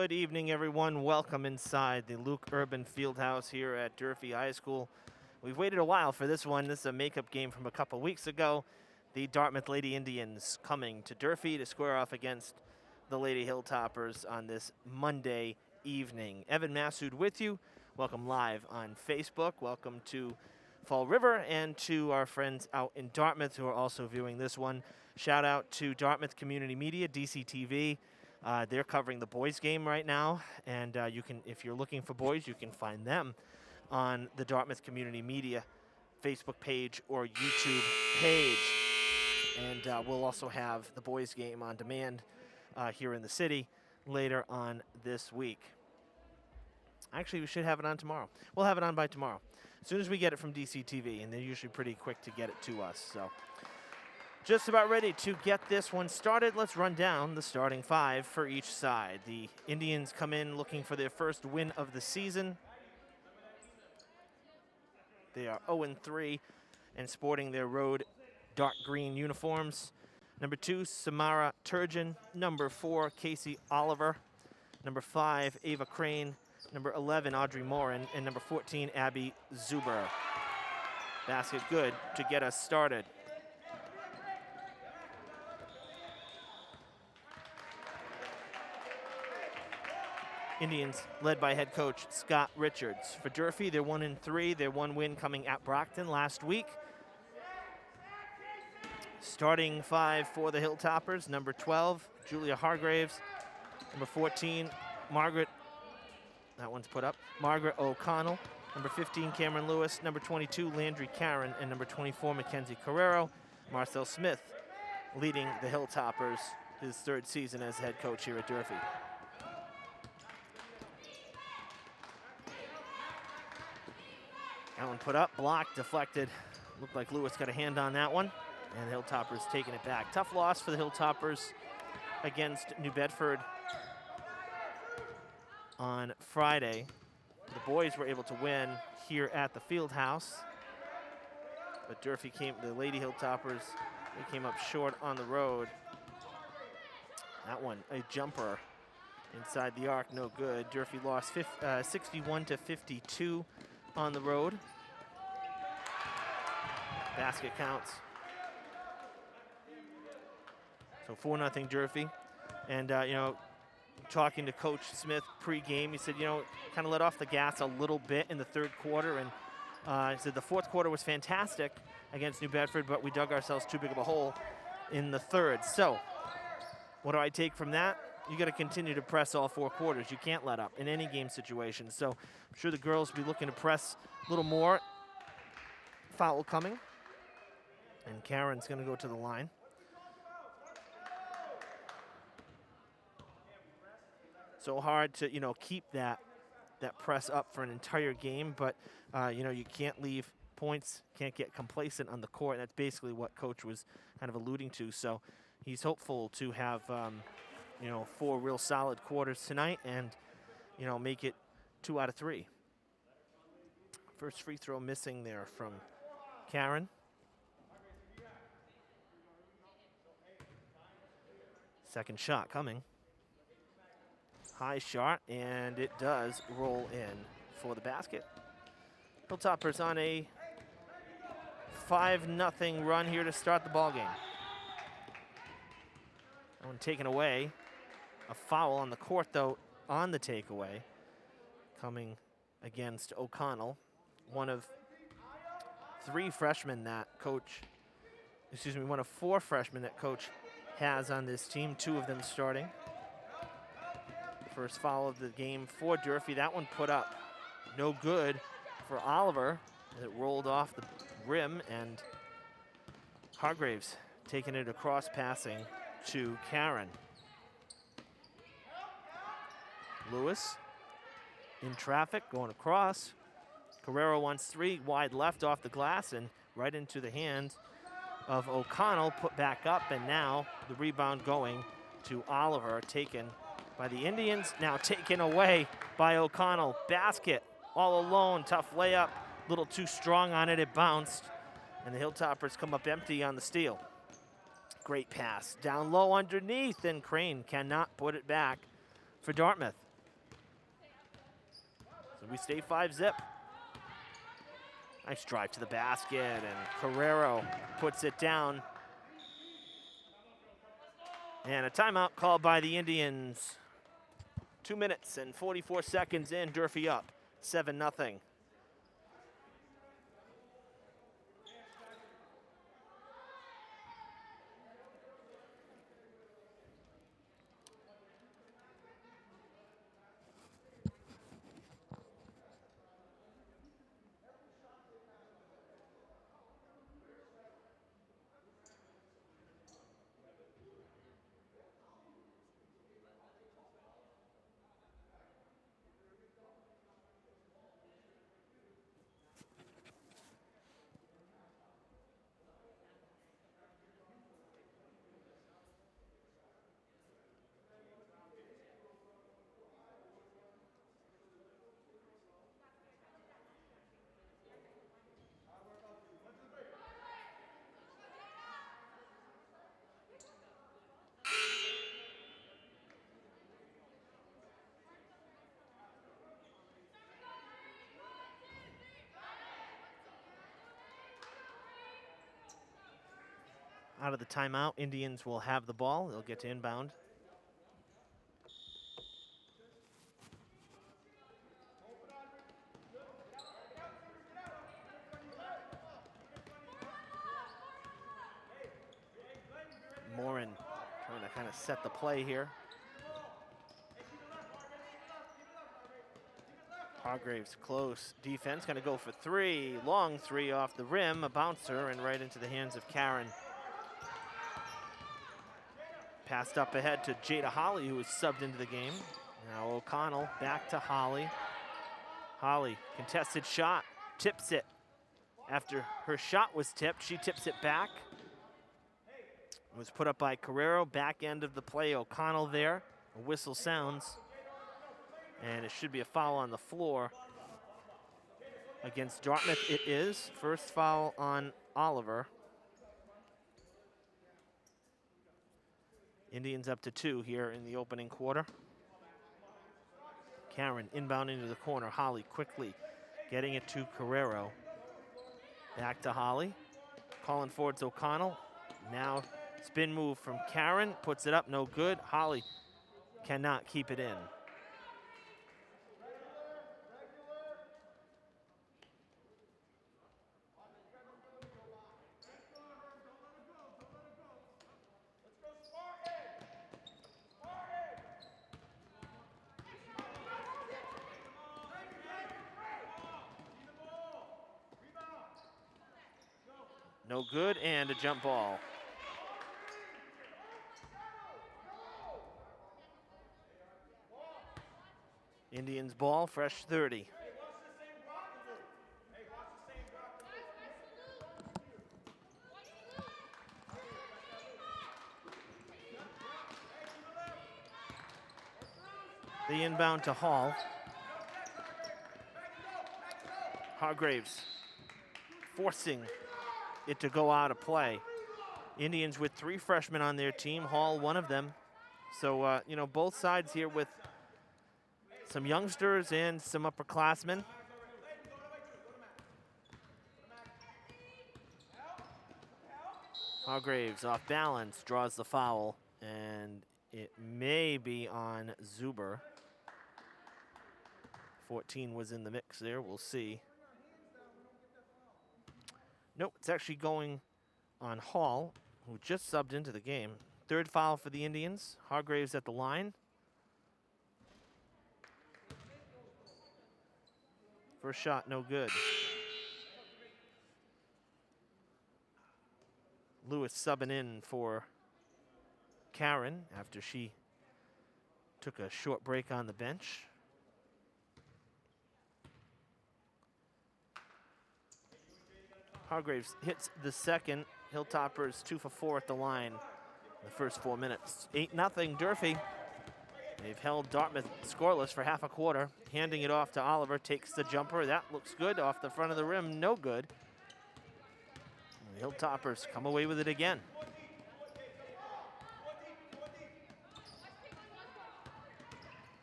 Good evening, everyone. Welcome inside the Luke Urban Fieldhouse here at Durfee High School. We've waited a while for this one. This is a makeup game from a couple weeks ago. The Dartmouth Lady Indians coming to Durfee to square off against the Lady Hilltoppers on this Monday evening. Evan Massoud with you. Welcome live on Facebook. Welcome to Fall River and to our friends out in Dartmouth who are also viewing this one. Shout out to Dartmouth Community Media, DCTV. They're covering the boys game right now, and you can, if you're looking for boys, you can find them on the Dartmouth Community Media Facebook page or YouTube page. And we'll also have the boys game on demand here in the city later on this week. Actually, we should have it on tomorrow. We'll have it on by tomorrow, as soon as we get it from DCTV, and they're usually pretty quick to get it to us. So, just about ready to get this one started. Let's run down the starting five for each side. The Indians come in looking for their first win of the season. They are 0-3 and sporting their road dark green uniforms. Number 2, Samara Turgeon. Number 4, Casey Oliver. Number 5, Ava Crane. Number 11, Audrey Morin. And number 14, Abby Zuber. Basket good to get us started. Indians led by head coach Scott Richards. For Durfee, they're 1-3. Their one win coming at Brockton last week. Starting five for the Hilltoppers: number 12, Julia Hargraves. Number 14, Margaret, that one's put up, Margaret O'Connell. Number 15, Cameron Lewis. Number 22, Landry Karen. And number 24, Mackenzie Carrero. Marcel Smith leading the Hilltoppers his third season as head coach here at Durfee. That one put up, blocked, deflected. Looked like Lewis got a hand on that one. And the Hilltoppers taking it back. Tough loss for the Hilltoppers against New Bedford on Friday. The boys were able to win here at the field house. But Durfee the Lady Hilltoppers, they came up short on the road. That one, a jumper inside the arc, no good. Durfee lost 61-52 on the road. Basket counts. So 4-0 Durfee. And, talking to Coach Smith pre-game, he said, kind of let off the gas a little bit in the third quarter. And he said the fourth quarter was fantastic against New Bedford, but we dug ourselves too big of a hole in the third. So what do I take from that? You got to continue to press all four quarters. You can't let up in any game situation. So I'm sure the girls will be looking to press a little more. Foul coming. And Karen's going to go to the line. So hard to, keep that press up for an entire game, but, you can't leave points, can't get complacent on the court. That's basically what Coach was kind of alluding to. So he's hopeful to have, 4 real solid quarters tonight and, make it 2 out of 3. First free throw missing there from Karen. Second shot coming. High shot, and it does roll in for the basket. Hilltoppers on a 5-0 run here to start the ball game. That one taken away. A foul on the court, though, on the takeaway. Coming against O'Connell. One of 4 freshmen that Coach has on this team, 2 of them starting. First foul of the game for Durfee. That one put up no good for Oliver. It rolled off the rim, and Hargraves taking it across, passing to Karen. Lewis in traffic, going across. Carrero wants 3, wide left off the glass and right into the hands of O'Connell, put back up, and now the rebound going to Oliver, taken by the Indians, now taken away by O'Connell. Basket all alone, tough layup, a little too strong on it, it bounced, and the Hilltoppers come up empty on the steal. Great pass, down low underneath, and Crane cannot put it back for Dartmouth. we stay 5-zip? Nice drive to the basket, and Carrero puts it down. And a timeout called by the Indians. 2 minutes and 44 seconds in, Durfee up, 7-0. Out of the timeout, Indians will have the ball. They'll get to inbound. Morin trying to kind of set the play here. Hargraves close. Defense gonna go for three. Long three off the rim, a bouncer, and right into the hands of Karen. Passed up ahead to Jada Holly, who was subbed into the game. Now O'Connell back to Holly. Holly, contested shot, tips it. After her shot was tipped, she tips it back. It was put up by Carrero, back end of the play, O'Connell there. A whistle sounds, and it should be a foul on the floor. Against Dartmouth it is. First foul on Oliver. Indians up to 2 here in the opening quarter. Karen inbound into the corner. Holly quickly getting it to Carrero. Back to Holly. Calling forwards O'Connell. Now spin move from Karen. Puts it up, no good. Holly cannot keep it in. No good, and a jump ball. Indians ball, fresh 30. The inbound to Hall. Hargraves forcing it to go out of play. Indians with 3 freshmen on their team, Hall one of them. So, you know, both sides here with some youngsters and some upperclassmen. Hargraves off balance, draws the foul, and it may be on Zuber. 14 was in the mix there, we'll see. Nope, it's actually going on Hall, who just subbed into the game. 3rd foul for the Indians. Hargraves at the line. First shot, no good. Lewis subbing in for Karen after she took a short break on the bench. Hargraves hits the second. Hilltoppers 2 for 4 at the line in the first 4 minutes. 8-0 Durfee. They've held Dartmouth scoreless for half a quarter. Handing it off to Oliver, takes the jumper. That looks good off the front of the rim, no good. And the Hilltoppers come away with it again.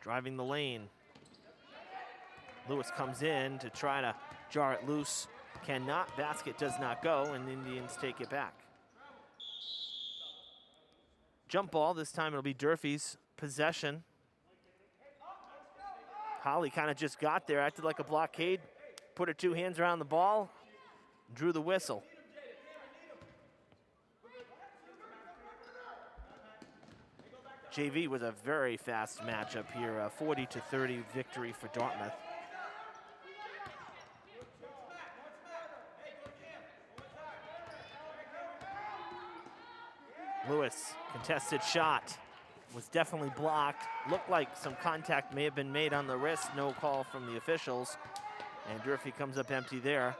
Driving the lane. Lewis comes in to try to jar it loose. Cannot. Basket does not go, and the Indians take it back. Jump ball. This time it'll be Durfee's possession. Holly kind of just got there, acted like a blockade, put her two hands around the ball, drew the whistle. JV was a very fast matchup here, a 40-30 victory for Dartmouth. Lewis, contested shot, was definitely blocked. Looked like some contact may have been made on the wrist, no call from the officials. And Durfee comes up empty there.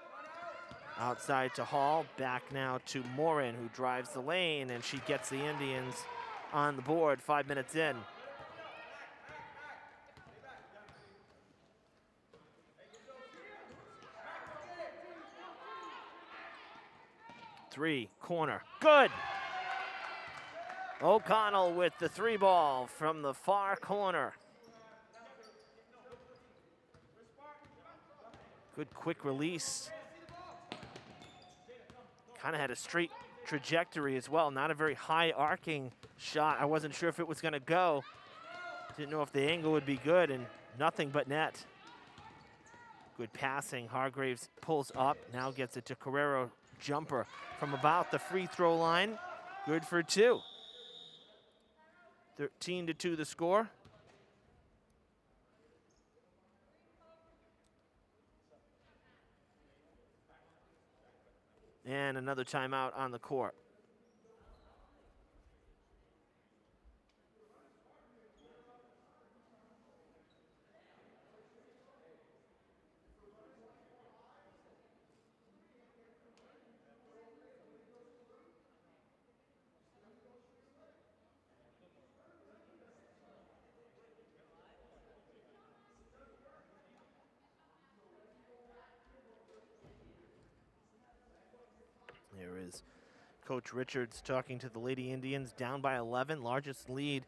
Outside to Hall, back now to Morin, who drives the lane, and she gets the Indians on the board 5 minutes in. Three, corner, good! O'Connell with the three ball from the far corner. Good quick release. Kind of had a straight trajectory as well. Not a very high arcing shot. I wasn't sure if it was gonna go. Didn't know if the angle would be good, and nothing but net. Good passing. Hargraves pulls up, now gets it to Carrero. Jumper from about the free throw line. Good for two. 13-2 the score. And another timeout on the court. There is Coach Richards talking to the Lady Indians, down by 11, largest lead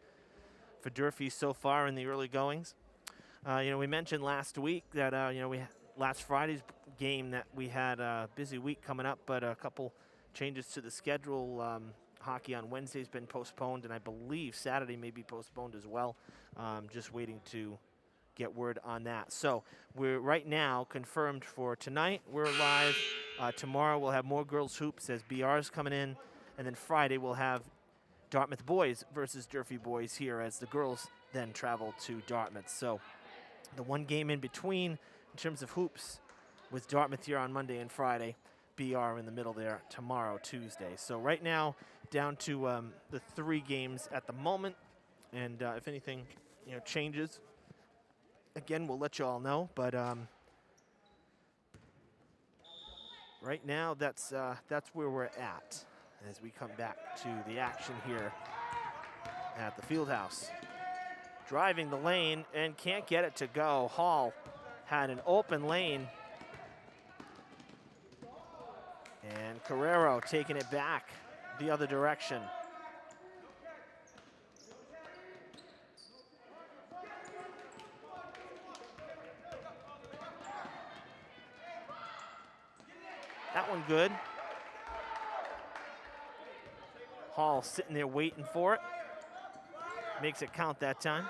for Durfee so far in the early goings. We mentioned last week that last Friday's game that we had a busy week coming up, but a couple changes to the schedule. Hockey on Wednesday's been postponed, and I believe Saturday may be postponed as well. Just waiting to get word on that. So we're right now confirmed for tonight. We're live. Tomorrow we'll have more girls hoops as BR's coming in, and then Friday we'll have Dartmouth boys versus Durfee boys here as the girls then travel to Dartmouth. So the one game in between in terms of hoops with Dartmouth here on Monday and Friday, BR in the middle there tomorrow, Tuesday. So right now down to the 3 games at the moment, and if anything changes, again we'll let you all know. But right now that's where we're at as we come back to the action here at the Fieldhouse. Driving the lane and can't get it to go. Hall had an open lane. And Carrero taking it back the other direction. That one good. Hall sitting there waiting for it. Makes it count that time.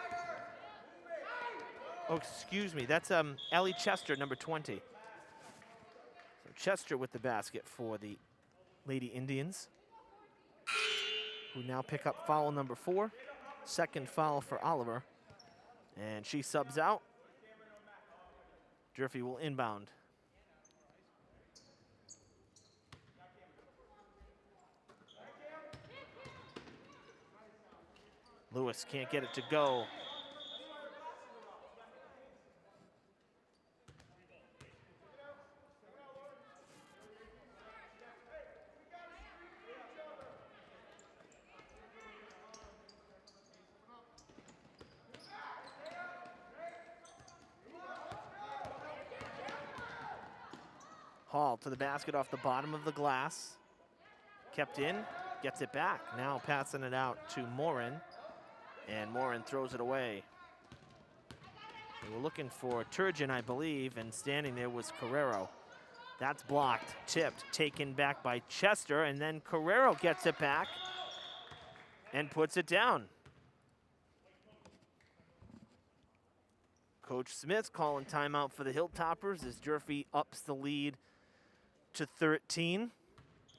Oh, excuse me, that's Ellie Chester, number 20. So Chester with the basket for the Lady Indians, who now pick up foul number 4. Second foul for Oliver. And she subs out. Durfee will inbound. Lewis can't get it to go. Hall to the basket off the bottom of the glass. Kept in, gets it back. Now passing it out to Morin. And Morin throws it away. They were looking for Turgeon, I believe, and standing there was Carrero. That's blocked, tipped, taken back by Chester, and then Carrero gets it back and puts it down. Coach Smith calling timeout for the Hilltoppers as Durfee ups the lead to 13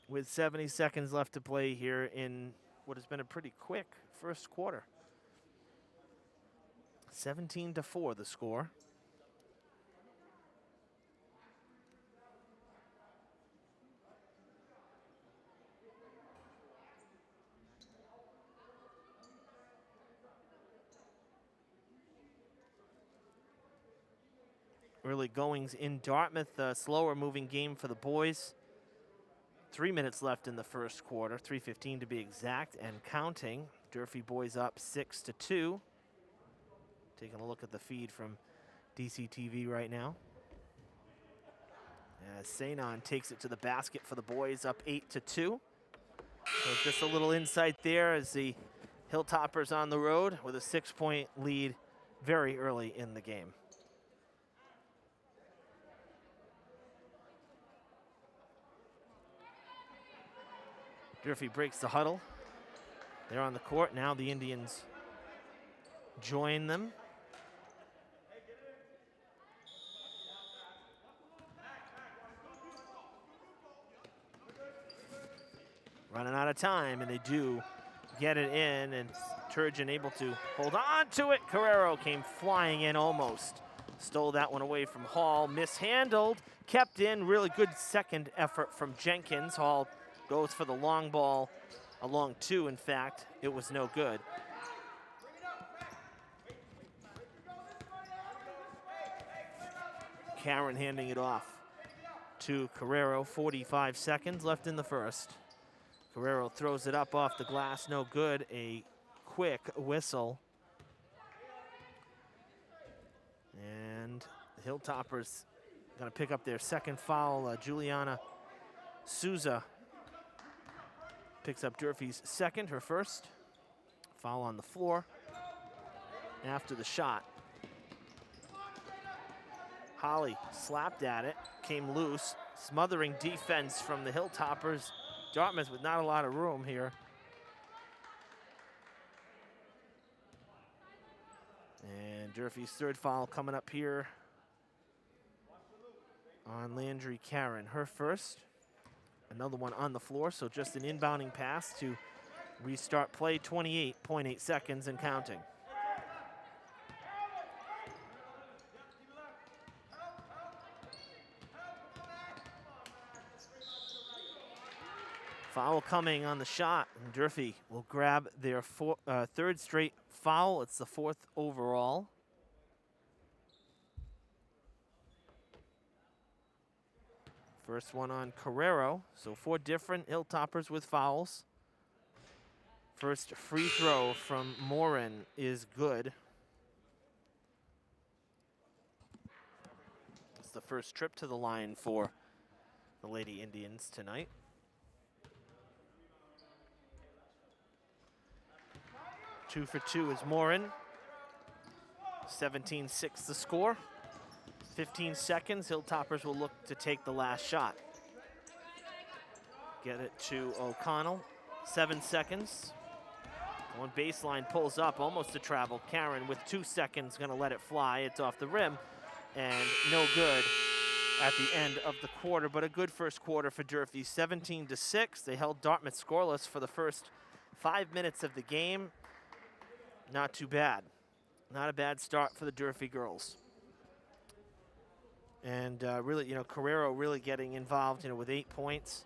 with 70 seconds left to play here in what has been a pretty quick first quarter. 17-4 the score. Early goings in Dartmouth, a slower moving game for the boys. 3 minutes left in the first quarter, 3:15 to be exact, and counting. Durfee boys up 6-2. Taking a look at the feed from DCTV right now. As Sainon takes it to the basket for the boys, up 8-2. So just a little insight there as the Hilltoppers on the road with a 6-point lead very early in the game. Durfee breaks the huddle. They're on the court. Now the Indians join them. Running out of time, and they do get it in, and Turgeon able to hold on to it. Carrero came flying in almost. Stole that one away from Hall, mishandled, kept in. Really good second effort from Jenkins. Hall goes for the long ball, a long two, in fact. It was no good. Karen handing it off to Carrero. 45 seconds left in the first. Carrero throws it up off the glass, no good. A quick whistle. And the Hilltoppers gonna pick up their second foul. Juliana Souza picks up Durfee's second, her first. Foul on the floor after the shot. Holly slapped at it, came loose, smothering defense from the Hilltoppers. Dartmouth with not a lot of room here. And Durfee's third foul coming up here on Landry Karen. Her first. Another one on the floor, so just an inbounding pass to restart play. 28.8 seconds and counting. Foul coming on the shot, and Durfee will grab their third straight foul. It's the fourth overall. First one on Carrero, so 4 different Hilltoppers with fouls. First free throw from Morin is good. It's the first trip to the line for the Lady Indians tonight. Two for two is Morin. 17-6 the score. 15 seconds, Hilltoppers will look to take the last shot. Get it to O'Connell, 7 seconds. One baseline pulls up, almost a travel. Karen with 2 seconds, gonna let it fly. It's off the rim, and no good at the end of the quarter, but a good first quarter for Durfee. 17-6, they held Dartmouth scoreless for the first 5 minutes of the game. Not too bad. Not a bad start for the Durfee girls. And really, Carrero really getting involved, with 8 points,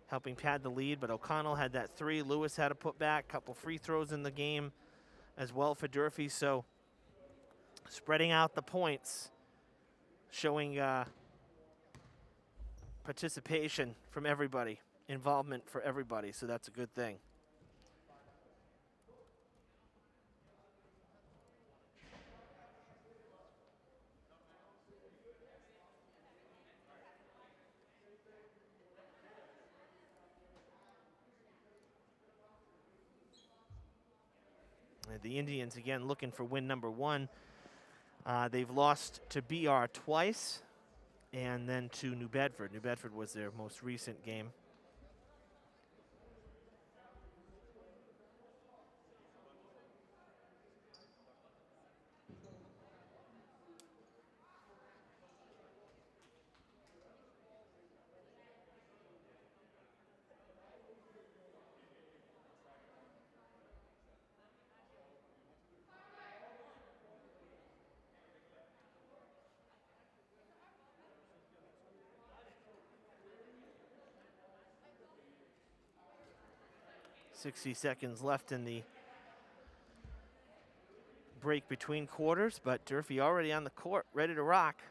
helping pad the lead. But O'Connell had that 3. Lewis had a putback, couple free throws in the game as well for Durfee. So spreading out the points, showing participation from everybody, involvement for everybody. So that's a good thing. The Indians, again, looking for win number 1 They've lost to BR twice and then to New Bedford. New Bedford was their most recent game. .60 seconds left in the break between quarters, but Durfee already on the court, ready to rock.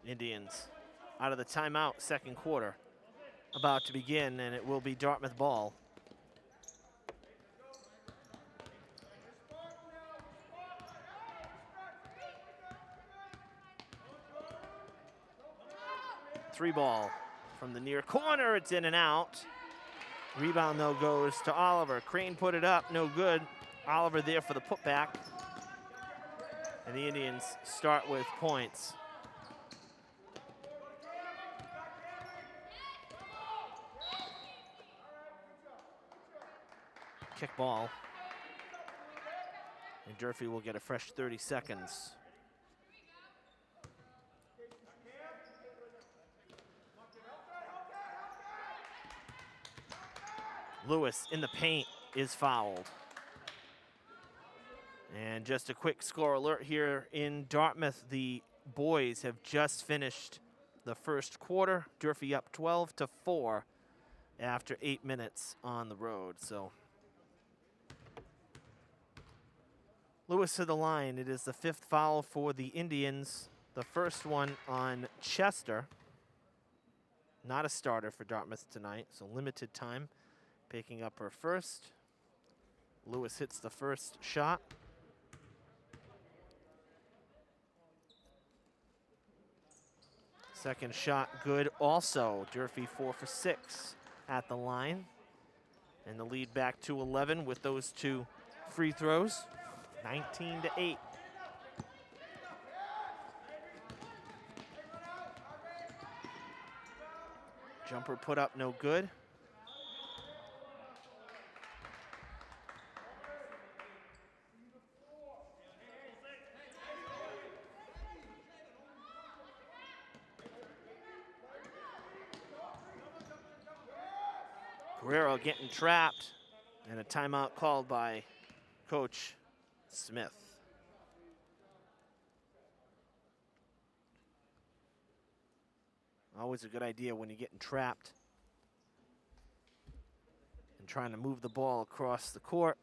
Indians out of the timeout, second quarter about to begin, and it will be Dartmouth ball. Three ball from the near corner, it's in and out. Rebound though goes to Oliver. Crane put it up, no good. Oliver there for the putback. And the Indians start with points. Kick ball. And Durfee will get a fresh 30 seconds. Lewis in the paint is fouled. And just a quick score alert here in Dartmouth. The boys have just finished the first quarter. Durfee up 12-4 after 8 minutes on the road. So Lewis to the line. It is the fifth foul for the Indians. The first one on Chester. Not a starter for Dartmouth tonight, so limited time. Picking up her first. Lewis hits the first shot. Second shot good also. Durfee 4 for 6 at the line. And the lead back to 11 with those two free throws. 19-8. Jumper put up no good. Guerrero getting trapped, and a timeout called by Coach Smith. Always a good idea when you're getting trapped and trying to move the ball across the court.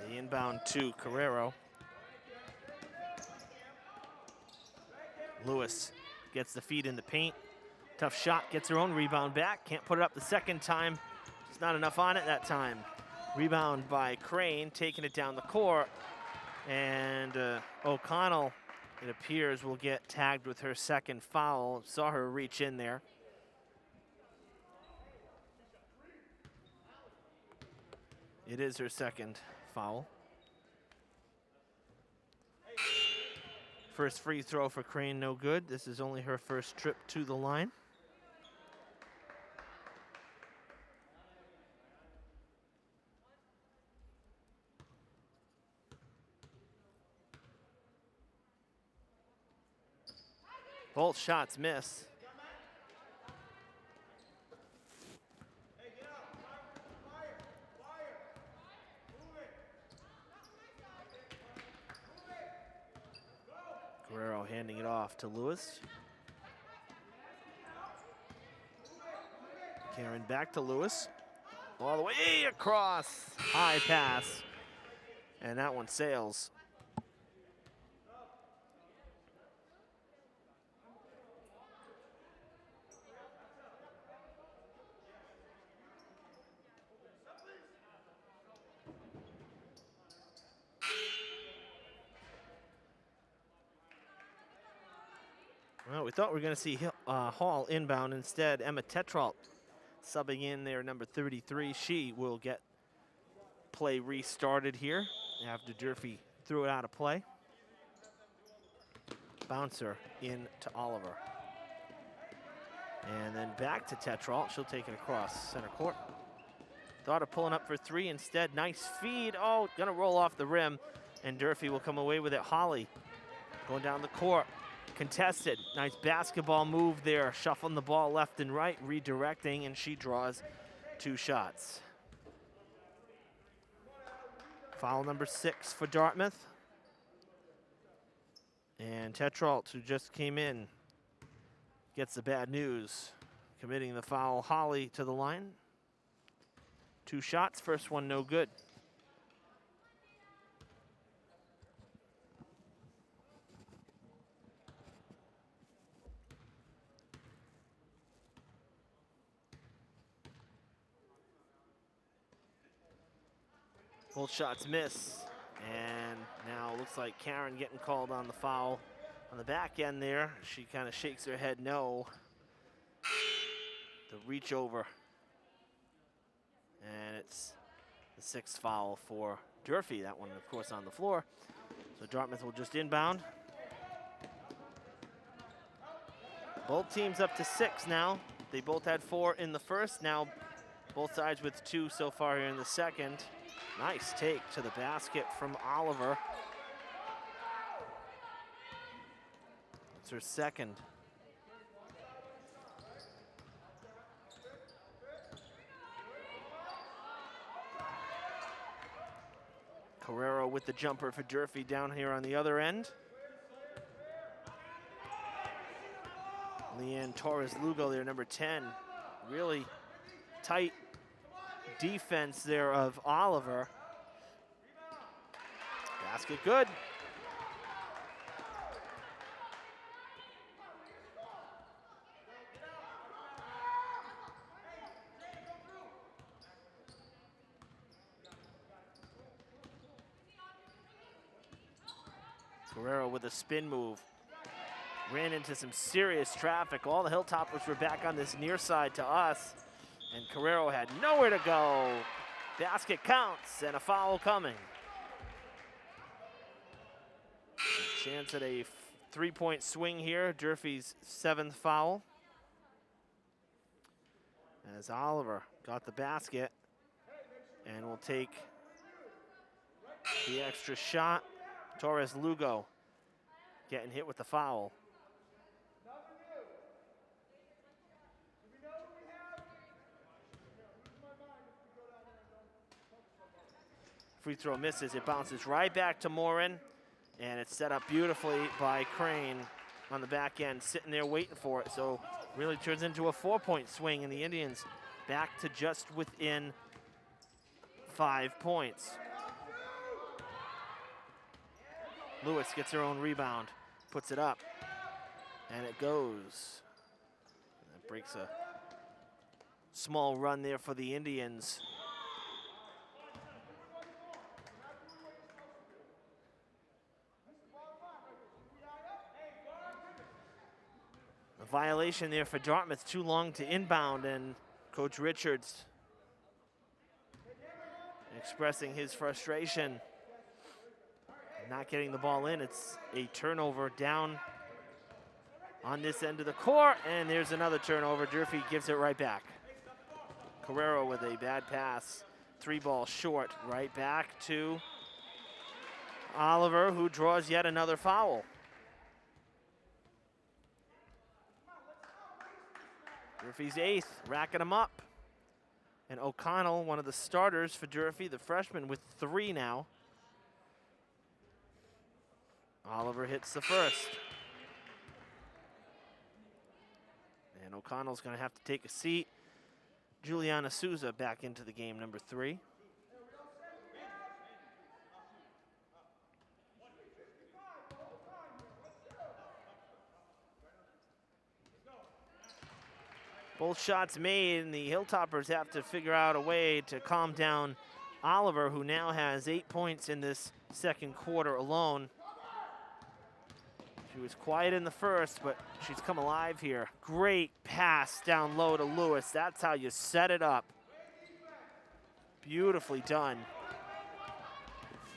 The inbound to Guerrero. Lewis gets the feed in the paint. Tough shot, gets her own rebound back. Can't put it up the second time. Just not enough on it that time. Rebound by Crane, taking it down the court. And O'Connell, it appears, will get tagged with her second foul. Saw her reach in there. It is her second foul. First free throw for Crane, no good. This is only her first trip to the line. Both shots miss. Guerrero handing it off to Lewis. Karen back to Lewis. All the way across. High pass. And that one sails. Well, we thought we were going to see Hall inbound. Instead, Emma Tetrault subbing in there, number 33. She will get play restarted here after Durfee threw it out of play. Bouncer in to Oliver. And then back to Tetrault. She'll take it across center court. Thought of pulling up for three instead. Nice feed. Oh, gonna roll off the rim. And Durfee will come away with it. Holly going down the court. Contested. Nice basketball move there. Shuffling the ball left and right. Redirecting, and she draws two shots. Foul number 6 for Dartmouth. And Tetrault, who just came in, gets the bad news, committing the foul. Holly to the line. Two shots, first one no good. Both shots miss. And now looks like Karen getting called on the foul on the back end there. She kind of shakes her head no. The reach over. And it's the 6th foul for Durfee. That one, of course, on the floor. So Dartmouth will just inbound. Both teams up to 6 now. They both had 4 in the first. Now both sides with 2 so far here in the second. Nice take to the basket from Oliver. It's her second. Carrero with the jumper for Durfee down here on the other end. Leanne Torres-Lugo there, number 10. Really tight defense there of Oliver. Basket good. Guerrero with a spin move. Ran into some serious traffic. All the Hilltoppers were back on this near side to us. And Carrero had nowhere to go. Basket counts and a foul coming. Chance at a 3-point swing here. Durfee's 7th foul. As Oliver got the basket and will take the extra shot. Torres-Lugo getting hit with the foul. Free throw misses. It bounces right back to Morin, and it's set up beautifully by Crane on the back end, sitting there waiting for it. So really turns into a 4-point swing, and the Indians back to just within 5 points. Lewis gets her own rebound, puts it up. And it goes. That breaks a small run there for the Indians. A violation there for Dartmouth, too long to inbound, and Coach Richards expressing his frustration, not getting the ball in. It's a turnover down on this end of the court, and there's another turnover. Durfee gives it right back. Carrero with a bad pass, 3 ball short, right back to Oliver, who draws yet another foul. Durfee's 8th, racking them up. And O'Connell, one of the starters for Durfee, the freshman, with 3 now. Oliver hits the first. And O'Connell's going to have to take a seat. Juliana Souza back into the game, number 3. Both shots made, and the Hilltoppers have to figure out a way to calm down Oliver, who now has 8 points in this second quarter alone. She was quiet in the first, but she's come alive here. Great pass down low to Lewis. That's how you set it up. Beautifully done.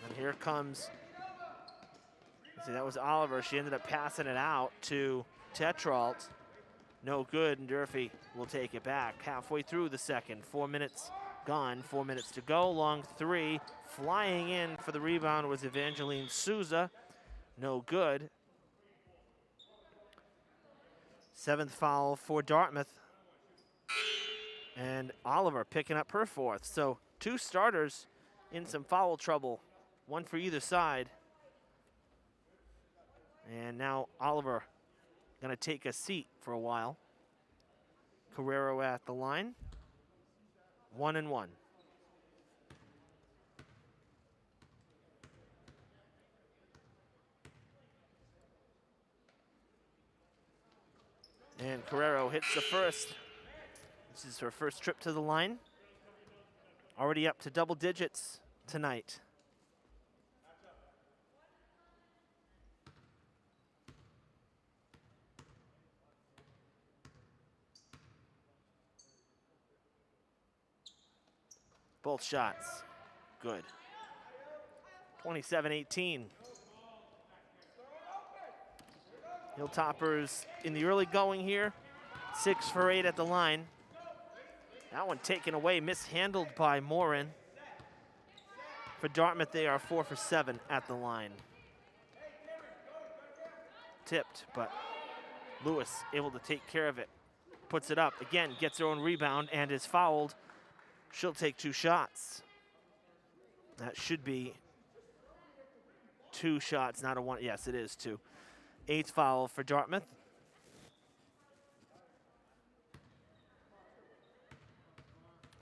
And here comes, see, that was Oliver. She ended up passing it out to Tetrault. No good, and Durfee will take it back. Halfway through the second, 4 minutes gone, 4 minutes to go. Long 3, flying in for the rebound was Evangeline Souza. No good. 7th foul for Dartmouth. And Oliver picking up her 4th. So 2 starters in some foul trouble, 1 for either side. And now Oliver gonna take a seat for a while. Carrero at the line. 1 and 1. And Carrero hits the first. This is her first trip to the line. Already up to double digits tonight. Both shots, good. 27-18. Hilltoppers in the early going here, 6 for 8 at the line. That one taken away, mishandled by Morin. For Dartmouth, they are 4 for 7 at the line. Tipped, but Lewis able to take care of it. Puts it up, again, gets her own rebound and is fouled. She'll take 2 shots. That should be 2 shots, not a 1. Yes, it is 2. 8th foul for Dartmouth.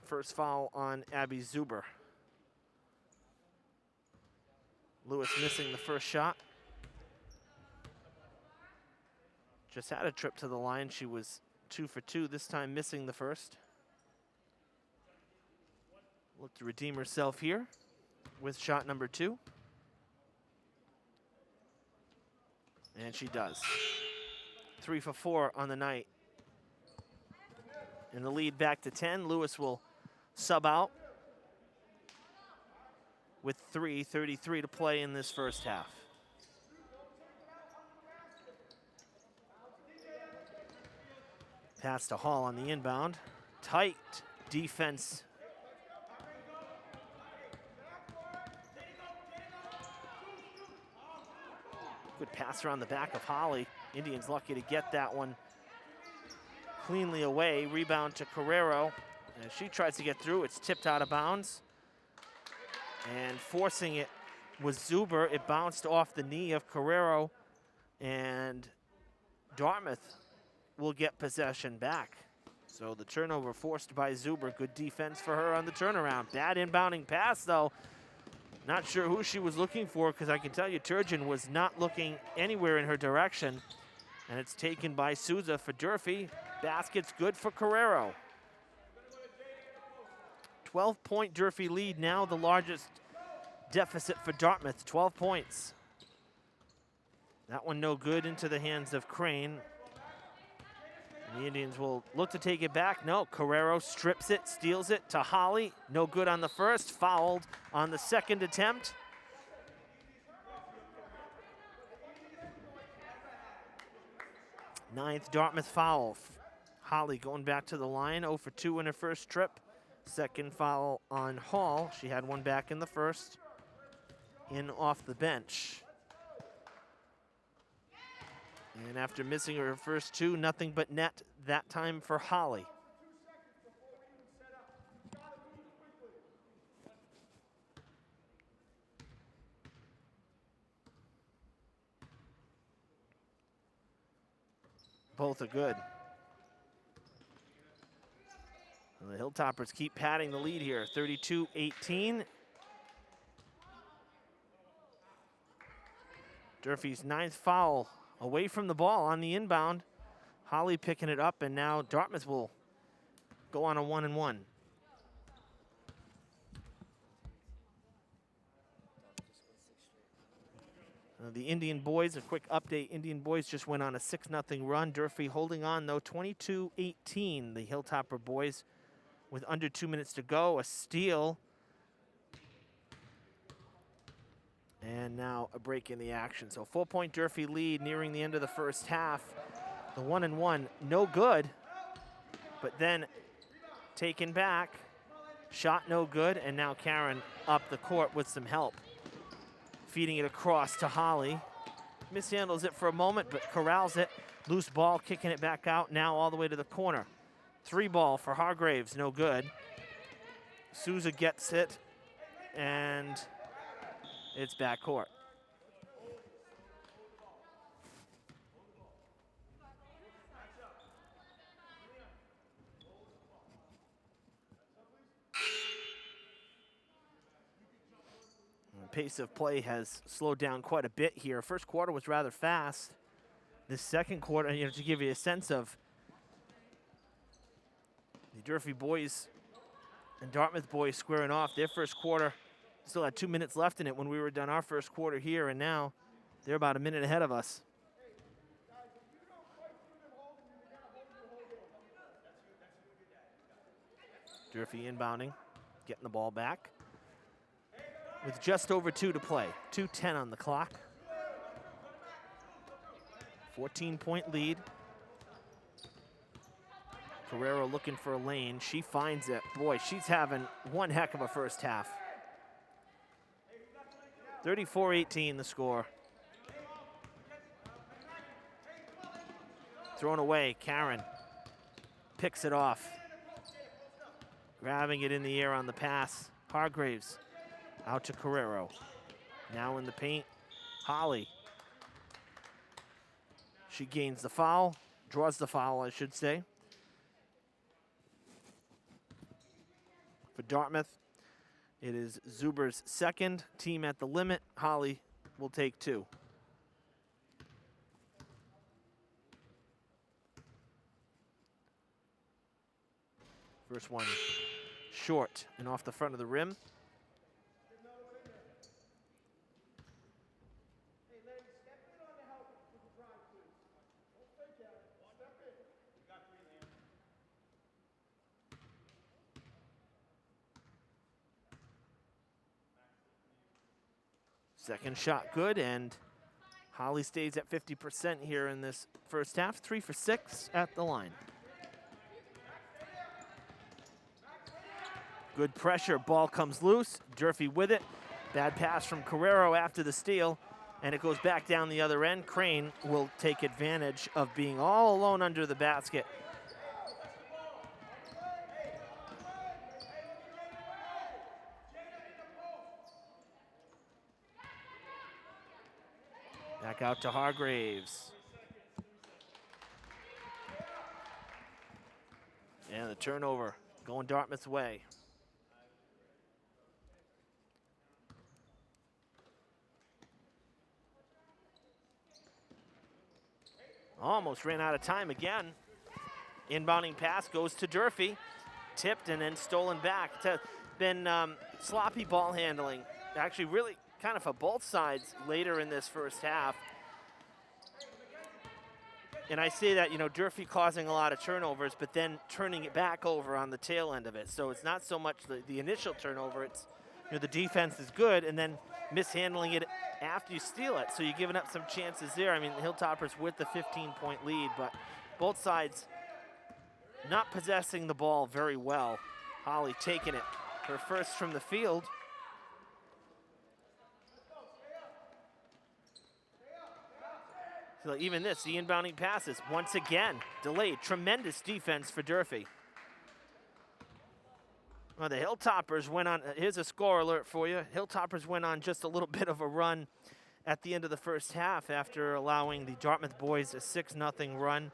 First foul on Abby Zuber. Lewis missing the first shot. Just had a trip to the line. She was 2 for 2, this time missing the first. Look to redeem herself here with shot number 2. And she does. 3 for 4 on the night. And the lead back to 10. Lewis will sub out with 3:33 to play in this first half. Pass to Hall on the inbound. Tight defense. Good pass around the back of Holly. Indians lucky to get that one cleanly away. Rebound to Carrero. As she tries to get through, it's tipped out of bounds. And forcing it was Zuber. It bounced off the knee of Carrero. And Dartmouth will get possession back. So the turnover forced by Zuber. Good defense for her on the turnaround. Bad inbounding pass, though. Not sure who she was looking for, because I can tell you Turgeon was not looking anywhere in her direction. And it's taken by Souza for Durfee. Basket's good for Carrero. 12-point Durfee lead, now the largest deficit for Dartmouth, 12 points. That one no good, into the hands of Crane. And the Indians will look to take it back. No, Carrero strips it, steals it to Holly. No good on the first, fouled on the second attempt. Ninth Dartmouth foul. Holly going back to the line, 0 for 2 in her first trip. Second foul on Hall. She had one back in the first. In off the bench. And after missing her first two, nothing but net that time for Holly. Both are good. And the Hilltoppers keep padding the lead here, 32-18. Durfee's ninth foul away from the ball on the inbound. Holly picking it up, and now Dartmouth will go on a 1-and-1. The Indian boys, a quick update, Indian boys just went on a 6-0 run. Durfee holding on, though, 22-18. The Hilltopper boys with under 2 minutes to go. A steal. And now a break in the action. So 4-point Durfee lead nearing the end of the first half. The 1-and-1, no good. But then taken back. Shot no good, and now Karen up the court with some help. Feeding it across to Holly. Mishandles it for a moment, but corrals it. Loose ball, kicking it back out, now all the way to the corner. 3-ball for Hargraves, no good. Souza gets it, and it's backcourt. Pace of play has slowed down quite a bit here. First quarter was rather fast. This second quarter, to give you a sense of the Durfee boys and Dartmouth boys squaring off. Their first quarter still had 2 minutes left in it when we were done our first quarter here, and now they're about a minute ahead of us. Durfee inbounding, getting the ball back. With just over 2 to play, 2:10 on the clock. 14-point lead. Carrero looking for a lane. She finds it. Boy, she's having one heck of a first half. 34-18 the score. Thrown away, Karen picks it off. Grabbing it in the air on the pass. Hargraves out to Carrero. Now in the paint, Holly. She gains the foul, draws the foul, I should say. For Dartmouth, it is Zuber's second. Team at the limit. Holly will take 2. First one short and off the front of the rim. Second shot good, and Holly stays at 50% here in this first half. 3 for 6 at the line. Good pressure, ball comes loose. Durfee with it. Bad pass from Carrero after the steal, and it goes back down the other end. Crane will take advantage of being all alone under the basket. Back out to Hargraves. And the turnover going Dartmouth's way. Almost ran out of time again. Inbounding pass goes to Durfee. Tipped and then stolen back. It's been sloppy ball handling. Actually really kind of for both sides later in this first half. And I say that, Durfee causing a lot of turnovers, but then turning it back over on the tail end of it. So it's not so much the initial turnover, it's the defense is good and then mishandling it after you steal it. So you're giving up some chances there. I mean, the Hilltoppers with the 15-point lead, but both sides not possessing the ball very well. Holly taking it, her first from the field. So even this, the inbounding passes, once again, delayed. Tremendous defense for Durfee. Well, the Hilltoppers went on, here's a score alert for you. Hilltoppers went on just a little bit of a run at the end of the first half after allowing the Dartmouth boys a 6-0 run.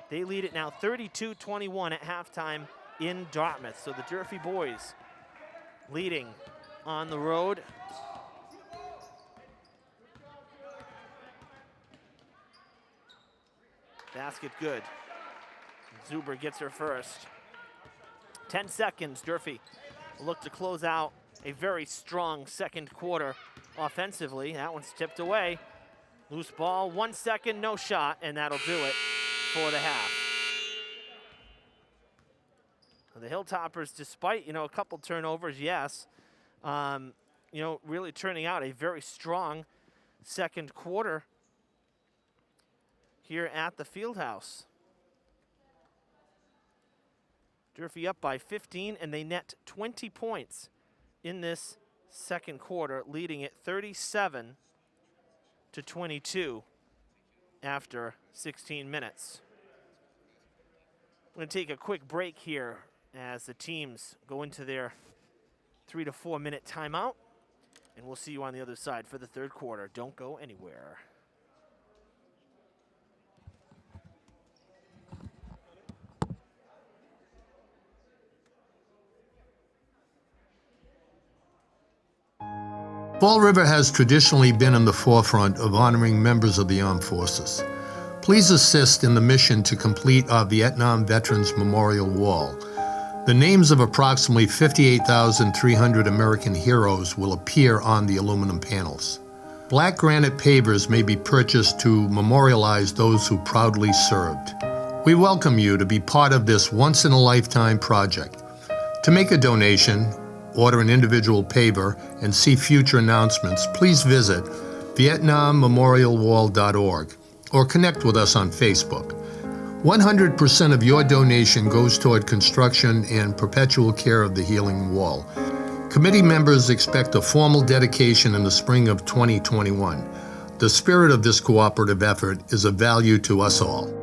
They lead it now 32-21 at halftime in Dartmouth. So the Durfee boys leading on the road. Basket good. Zuber gets her first. 10 seconds, Durfee will look to close out a very strong second quarter offensively. That one's tipped away. Loose ball, 1 second, no shot, and that'll do it for the half. The Hilltoppers, despite, a couple turnovers, yes, really turning out a very strong second quarter here at the Fieldhouse. Durfee up by 15, and they net 20 points in this second quarter, leading it 37-22 after 16 minutes. I'm going to take a quick break here as the teams go into their 3 to 4 minute timeout, and we'll see you on the other side for the third quarter. Don't go anywhere. Fall River has traditionally been in the forefront of honoring members of the armed forces. Please assist in the mission to complete our Vietnam Veterans Memorial Wall. The names of approximately 58,300 American heroes will appear on the aluminum panels. Black granite pavers may be purchased to memorialize those who proudly served. We welcome you to be part of this once-in-a-lifetime project. To make a donation, order an individual paver, and see future announcements, please visit VietnamMemorialWall.org or connect with us on Facebook. 100% of your donation goes toward construction and perpetual care of the healing wall. Committee members expect a formal dedication in the spring of 2021. The spirit of this cooperative effort is of value to us all.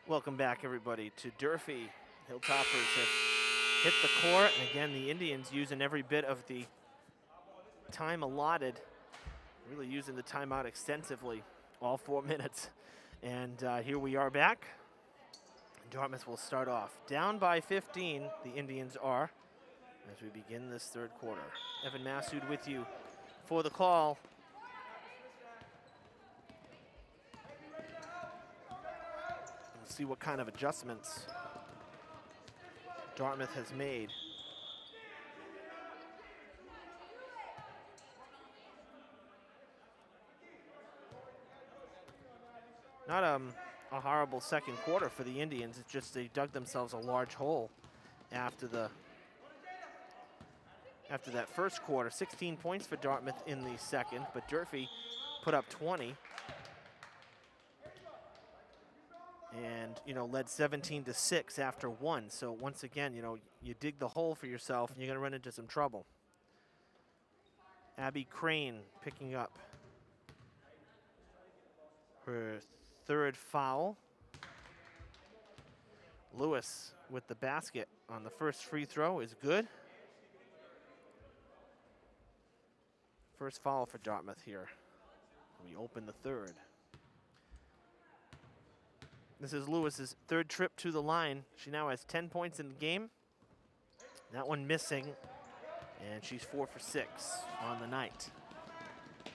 Welcome back, everybody, to Durfee. Hilltoppers have hit the court, and again, the Indians using every bit of the time allotted, really using the timeout extensively, all 4 minutes. And here we are back. Dartmouth will start off. Down by 15, the Indians are, as we begin this third quarter. Evan Massoud with you for the call. Let's see what kind of adjustments Dartmouth has made. Not a horrible second quarter for the Indians. It's just they dug themselves a large hole after that first quarter. 16 points for Dartmouth in the second, but Durfee put up 20. And, led 17-6 after one. So once again, you dig the hole for yourself and you're gonna run into some trouble. Abby Crane picking up her third foul. Lewis with the basket on the first free throw is good. First foul for Dartmouth here. We open the third. This is Lewis's third trip to the line. She now has 10 points in the game. That one missing, and she's 4 for 6 on the night.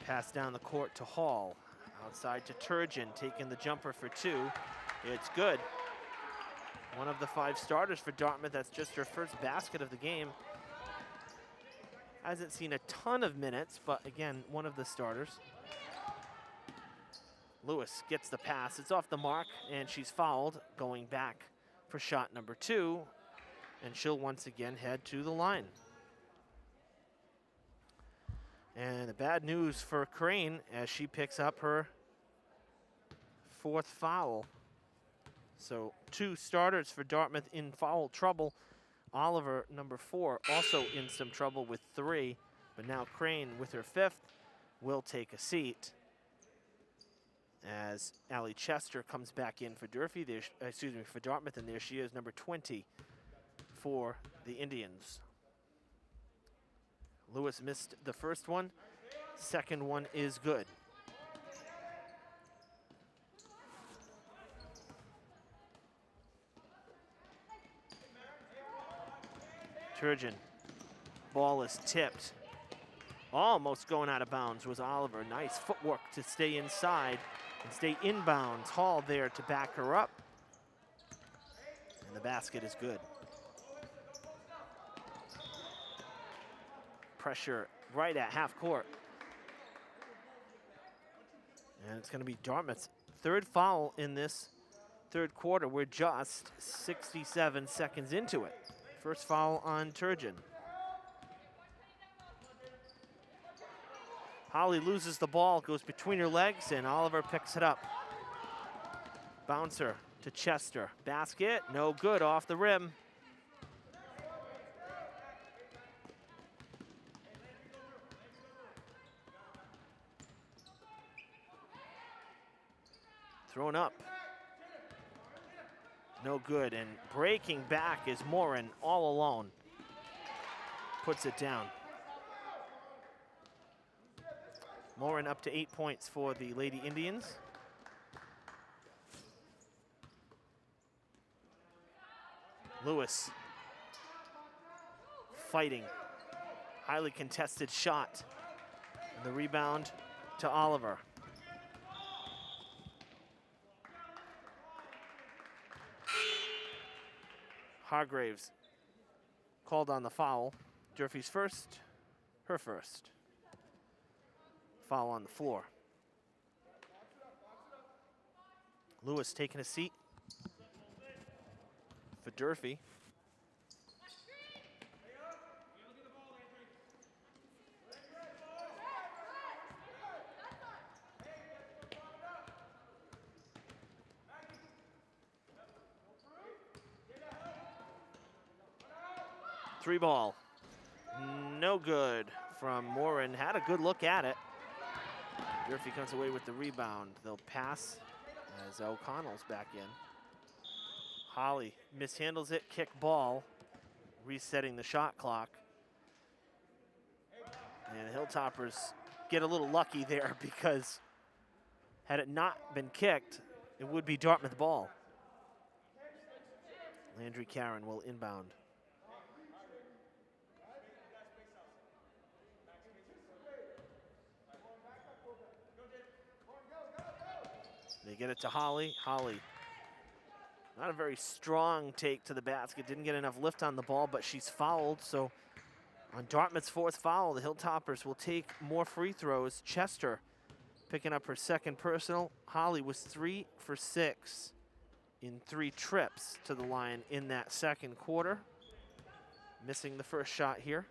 Pass down the court to Hall. Outside to Turgeon, taking the jumper for 2. It's good. One of the 5 starters for Dartmouth. That's just her first basket of the game. Hasn't seen a ton of minutes, but again, one of the starters. Lewis gets the pass. It's off the mark, and she's fouled, going back for shot number 2, and she'll once again head to the line. And the bad news for Crane as she picks up her 4th foul. So 2 starters for Dartmouth in foul trouble. Oliver, number 4, also in some trouble with 3, but now Crane with her 5th will take a seat as Allie Chester comes back in for Durfee. For Dartmouth, and there she is, number 20 for the Indians. Lewis missed the first one. Second one is good. Turgeon, ball is tipped. Almost going out of bounds was Oliver. Nice footwork to stay inside and stay inbounds. Hall there to back her up. And the basket is good. Pressure right at half court. And it's gonna be Dartmouth's 3rd foul in this third quarter. We're just 67 seconds into it. First foul on Turgeon. Holly loses the ball, goes between her legs, and Oliver picks it up. Bouncer to Chester. Basket, no good, off the rim. Thrown up. No good, and breaking back is Morin all alone. Puts it down. Morin up to 8 points for the Lady Indians. Lewis fighting. Highly contested shot. And the rebound to Oliver. Hargraves called on the foul. Durfee's first, her first. Foul on the floor. Lewis taking a seat for Durfee. Three ball. No good from Morin. Had a good look at it. Durfee comes away with the rebound. They'll pass as O'Connell's back in. Holly mishandles it, kick ball, resetting the shot clock. And the Hilltoppers get a little lucky there because had it not been kicked, it would be Dartmouth ball. Landry Karen will inbound. They get it to Holly. Holly, not a very strong take to the basket. Didn't get enough lift on the ball, but she's fouled. So on Dartmouth's fourth foul, the Hilltoppers will take more free throws. Chester picking up her second personal. Holly was 3 for 6 in 3 trips to the line in that second quarter. Missing the first shot here.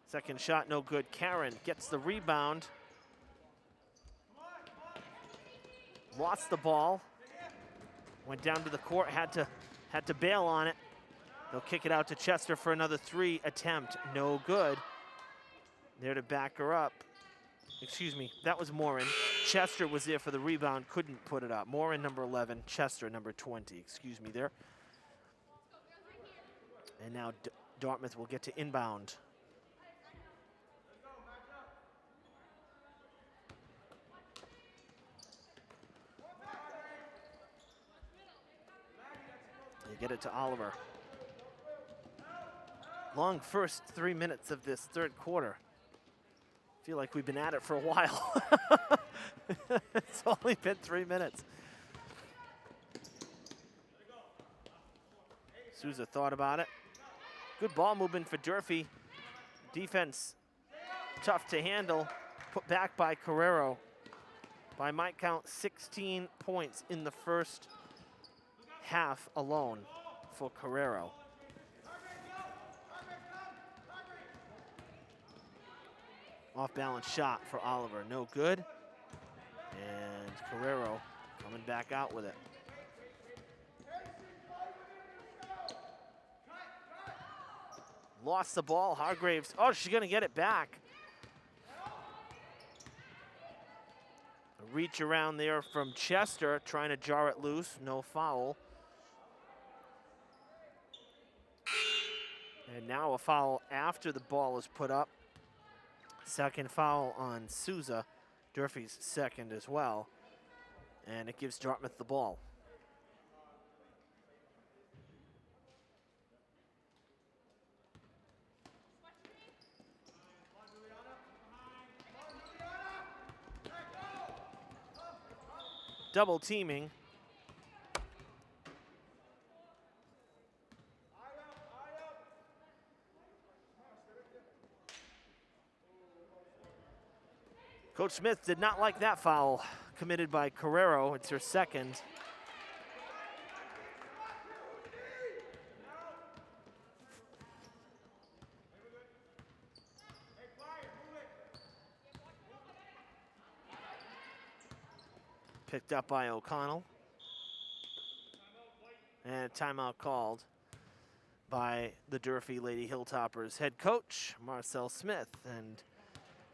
Second shot, no good. Karen gets the rebound. Lost the ball. Went down to the court, had to bail on it. They'll kick it out to Chester for another 3 attempt. No good. There to back her up. Excuse me, that was Morin. Chester was there for the rebound, couldn't put it up. Morin, number 11, Chester, number 20. Excuse me there. And now Dartmouth will get to inbound. They get it to Oliver. Long first 3 minutes of this third quarter. Feel like we've been at it for a while. It's only been 3 minutes. Souza thought about it. Good ball movement for Durfee. Defense tough to handle. Put back by Carrero. By my count, 16 points in the first half alone for Carrero. Off-balance shot for Oliver, no good. And Carrero coming back out with it. Lost the ball, Hargraves, oh, she's gonna get it back. A reach around there from Chester, trying to jar it loose, no foul. And now a foul after the ball is put up. Second foul on Souza, Durfee's second as well. And it gives Dartmouth the ball. Double teaming. Coach Smith did not like that foul committed by Carrero. It's her second. Picked up by O'Connell. And a timeout called by the Durfee Lady Hilltoppers head coach, Marcel Smith. And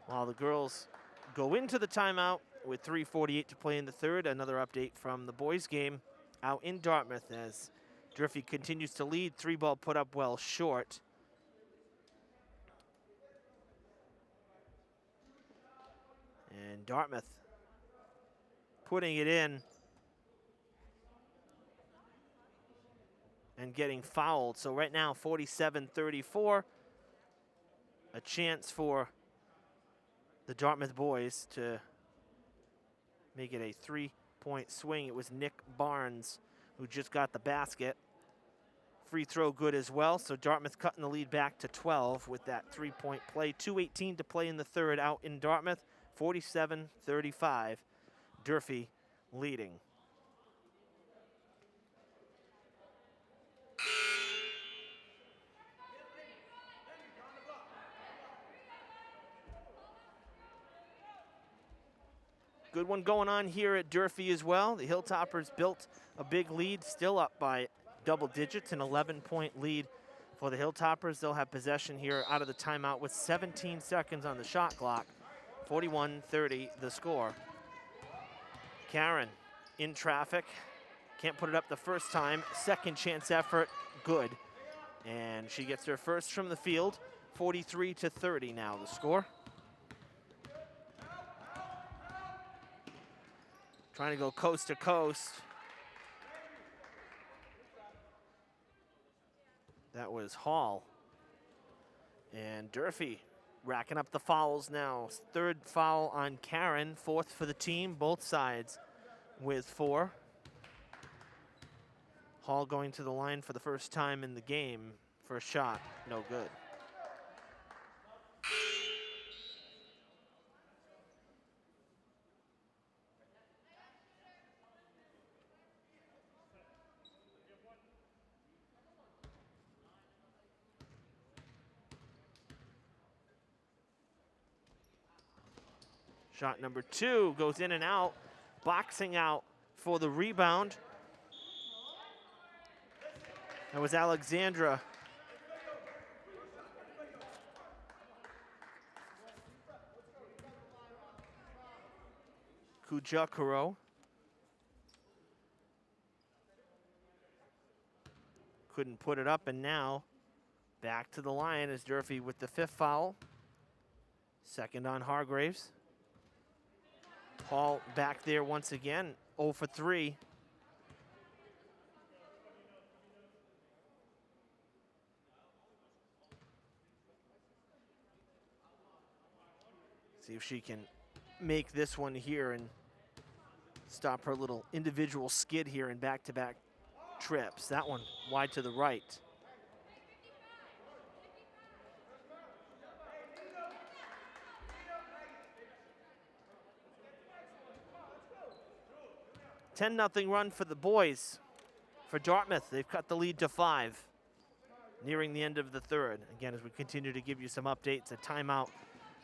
while the girls go into the timeout with 3:48 to play in the third, another update from the boys game out in Dartmouth as Durfee continues to lead. 3-ball put up well short. And Dartmouth putting it in and getting fouled. So right now, 47-34. A chance for the Dartmouth boys to make it a 3-point swing. It was Nick Barnes who just got the basket. Free throw good as well, so Dartmouth cutting the lead back to 12 with that 3-point play. 2:18 to play in the third out in Dartmouth. 47-35, Durfee leading. Good one going on here at Durfee as well. The Hilltoppers built a big lead, still up by double digits, an 11-point lead for the Hilltoppers. They'll have possession here out of the timeout with 17 seconds on the shot clock. 41-30 the score. Karen in traffic. Can't put it up the first time. Second chance effort, good. And she gets her first from the field. 43-30 now the score. Trying to go coast to coast. That was Hall. And Durfee racking up the fouls now. Third foul on Karen, fourth for the team, both sides with 4. Hall going to the line for the first time in the game for a shot, no good. Shot number 2 goes in and out, boxing out for the rebound. That was Alexandra. Kujakuro. Couldn't put it up, and now back to the line is Durfee with the 5th foul. Second on Hargraves. Hall back there once again, 0 for 3. See if she can make this one here and stop her little individual skid here in back-to-back trips. That one wide to the right. "10-0 run for the boys. For Dartmouth, they've cut the lead to 5, nearing the end of the third. Again, as we continue to give you some updates, a timeout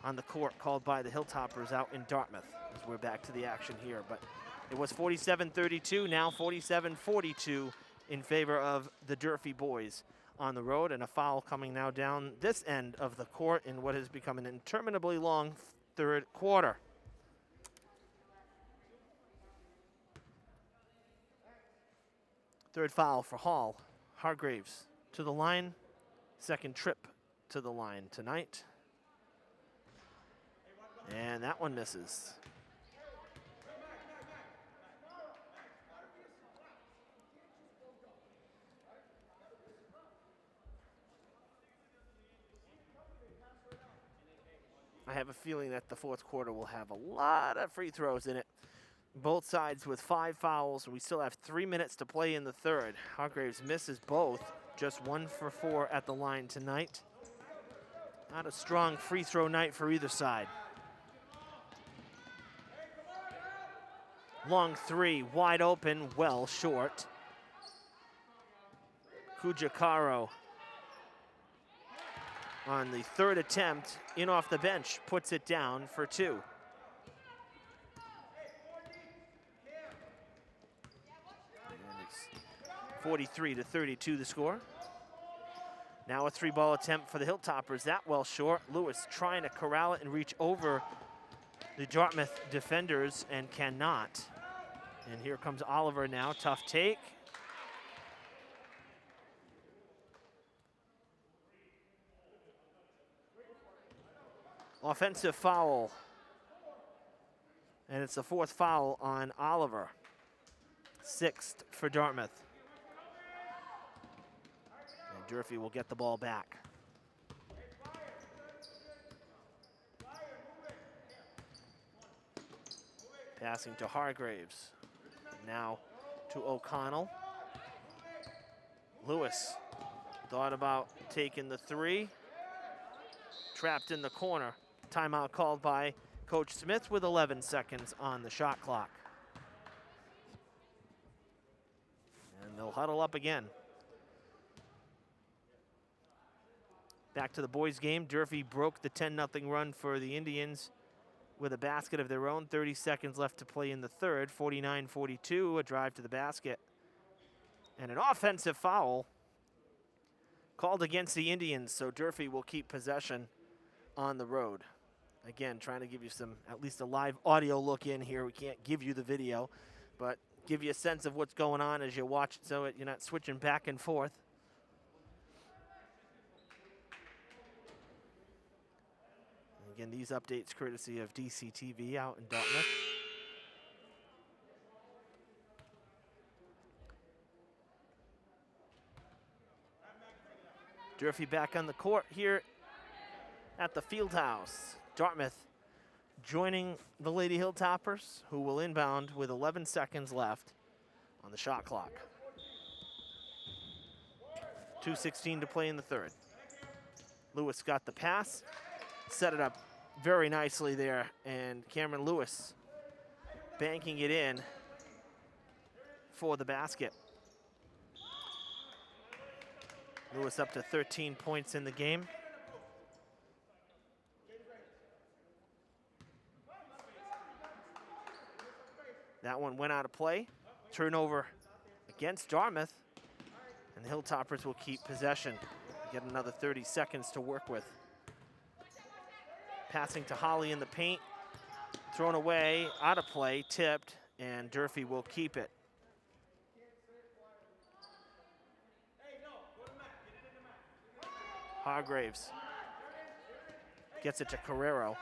on the court called by the Hilltoppers out in Dartmouth as we're back to the action here. But it was 47-32, now 47-42 in favor of the Durfee boys on the road, and a foul coming now down this end of the court in what has become an interminably long third quarter. Third foul for Hall. Hargraves to the line, second trip to the line tonight. And that one misses. I have a feeling that the fourth quarter will have a lot of free throws in it. Both sides with 5 fouls, and we still have 3 minutes to play in the third. Hargraves misses both, just 1 for 4 at the line tonight. Not a strong free throw night for either side. Long 3, wide open, well short. Kujakaro on the third attempt, in off the bench, puts it down for 2. And it's 43-32 the score. Now a 3-ball attempt for the Hilltoppers, that well short. Lewis trying to corral it and reach over the Dartmouth defenders and cannot. And here comes Oliver now, tough take. Offensive foul. And it's the 4th foul on Oliver. 6th for Dartmouth. And Durfee will get the ball back. Passing to Hargraves. Now to O'Connell. Lewis thought about taking the 3. Trapped in the corner. Timeout called by Coach Smith with 11 seconds on the shot clock. And they'll huddle up again. Back to the boys game. Durfee broke the 10-0 run for the Indians with a basket of their own. 30 seconds left to play in the third. 49-42, a drive to the basket. And an offensive foul called against the Indians, so Durfee will keep possession on the road. Again, trying to give you some, at least a live audio look in here. We can't give you the video, but give you a sense of what's going on as you watch it so you're not switching back and forth. And again, these updates courtesy of DCTV out in Dartmouth. Durfee back on the court here at the field house. Dartmouth joining the Lady Hilltoppers, who will inbound with 11 seconds left on the shot clock. 2:16 to play in the third. Lewis got the pass, set it up very nicely there, and Cameron Lewis banking it in for the basket. Lewis up to 13 points in the game. That one went out of play. Turnover against Dartmouth, and the Hilltoppers will keep possession. Get another 30 seconds to work with. Passing to Holly in the paint, thrown away, out of play, tipped, and Durfee will keep it. Hargraves gets it to Carrero.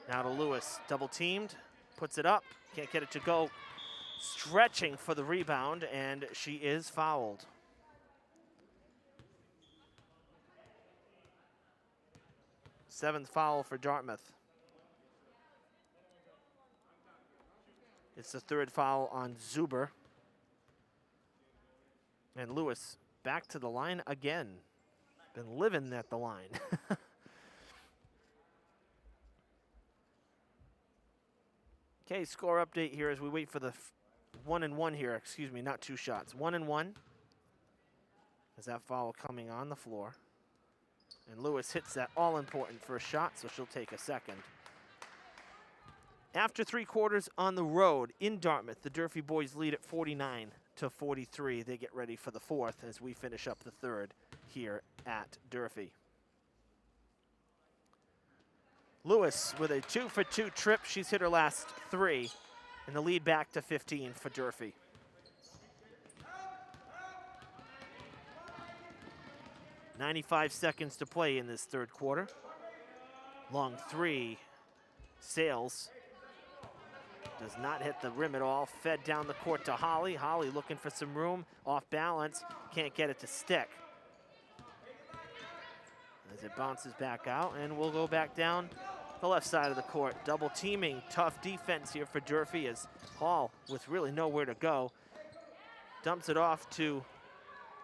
Now to Lewis, double teamed, puts it up, can't get it to go. Stretching for the rebound, and she is fouled. Seventh foul for Dartmouth. It's the third foul on Zuber. And Lewis back to the line again. Been living at the line. Okay, score update here as we wait for the 1-and-1 here. Excuse me, not two shots. 1-and-1. As that foul coming on the floor. And Lewis hits that all-important first shot, so she'll take a second. After three quarters on the road in Dartmouth, the Durfee boys lead at 49-43. They get ready for the fourth as we finish up the third here at Durfee. Lewis with a 2-for-2 trip. She's hit her last three, and the lead back to 15 for Durfee. .95 seconds to play in this third quarter. Long three, Sales does not hit the rim at all. Fed down the court to Holly. Holly looking for some room, off balance, can't get it to stick. As it bounces back out, and we'll go back down the left side of the court. Double teaming, tough defense here for Durfee as Hall, with really nowhere to go, dumps it off to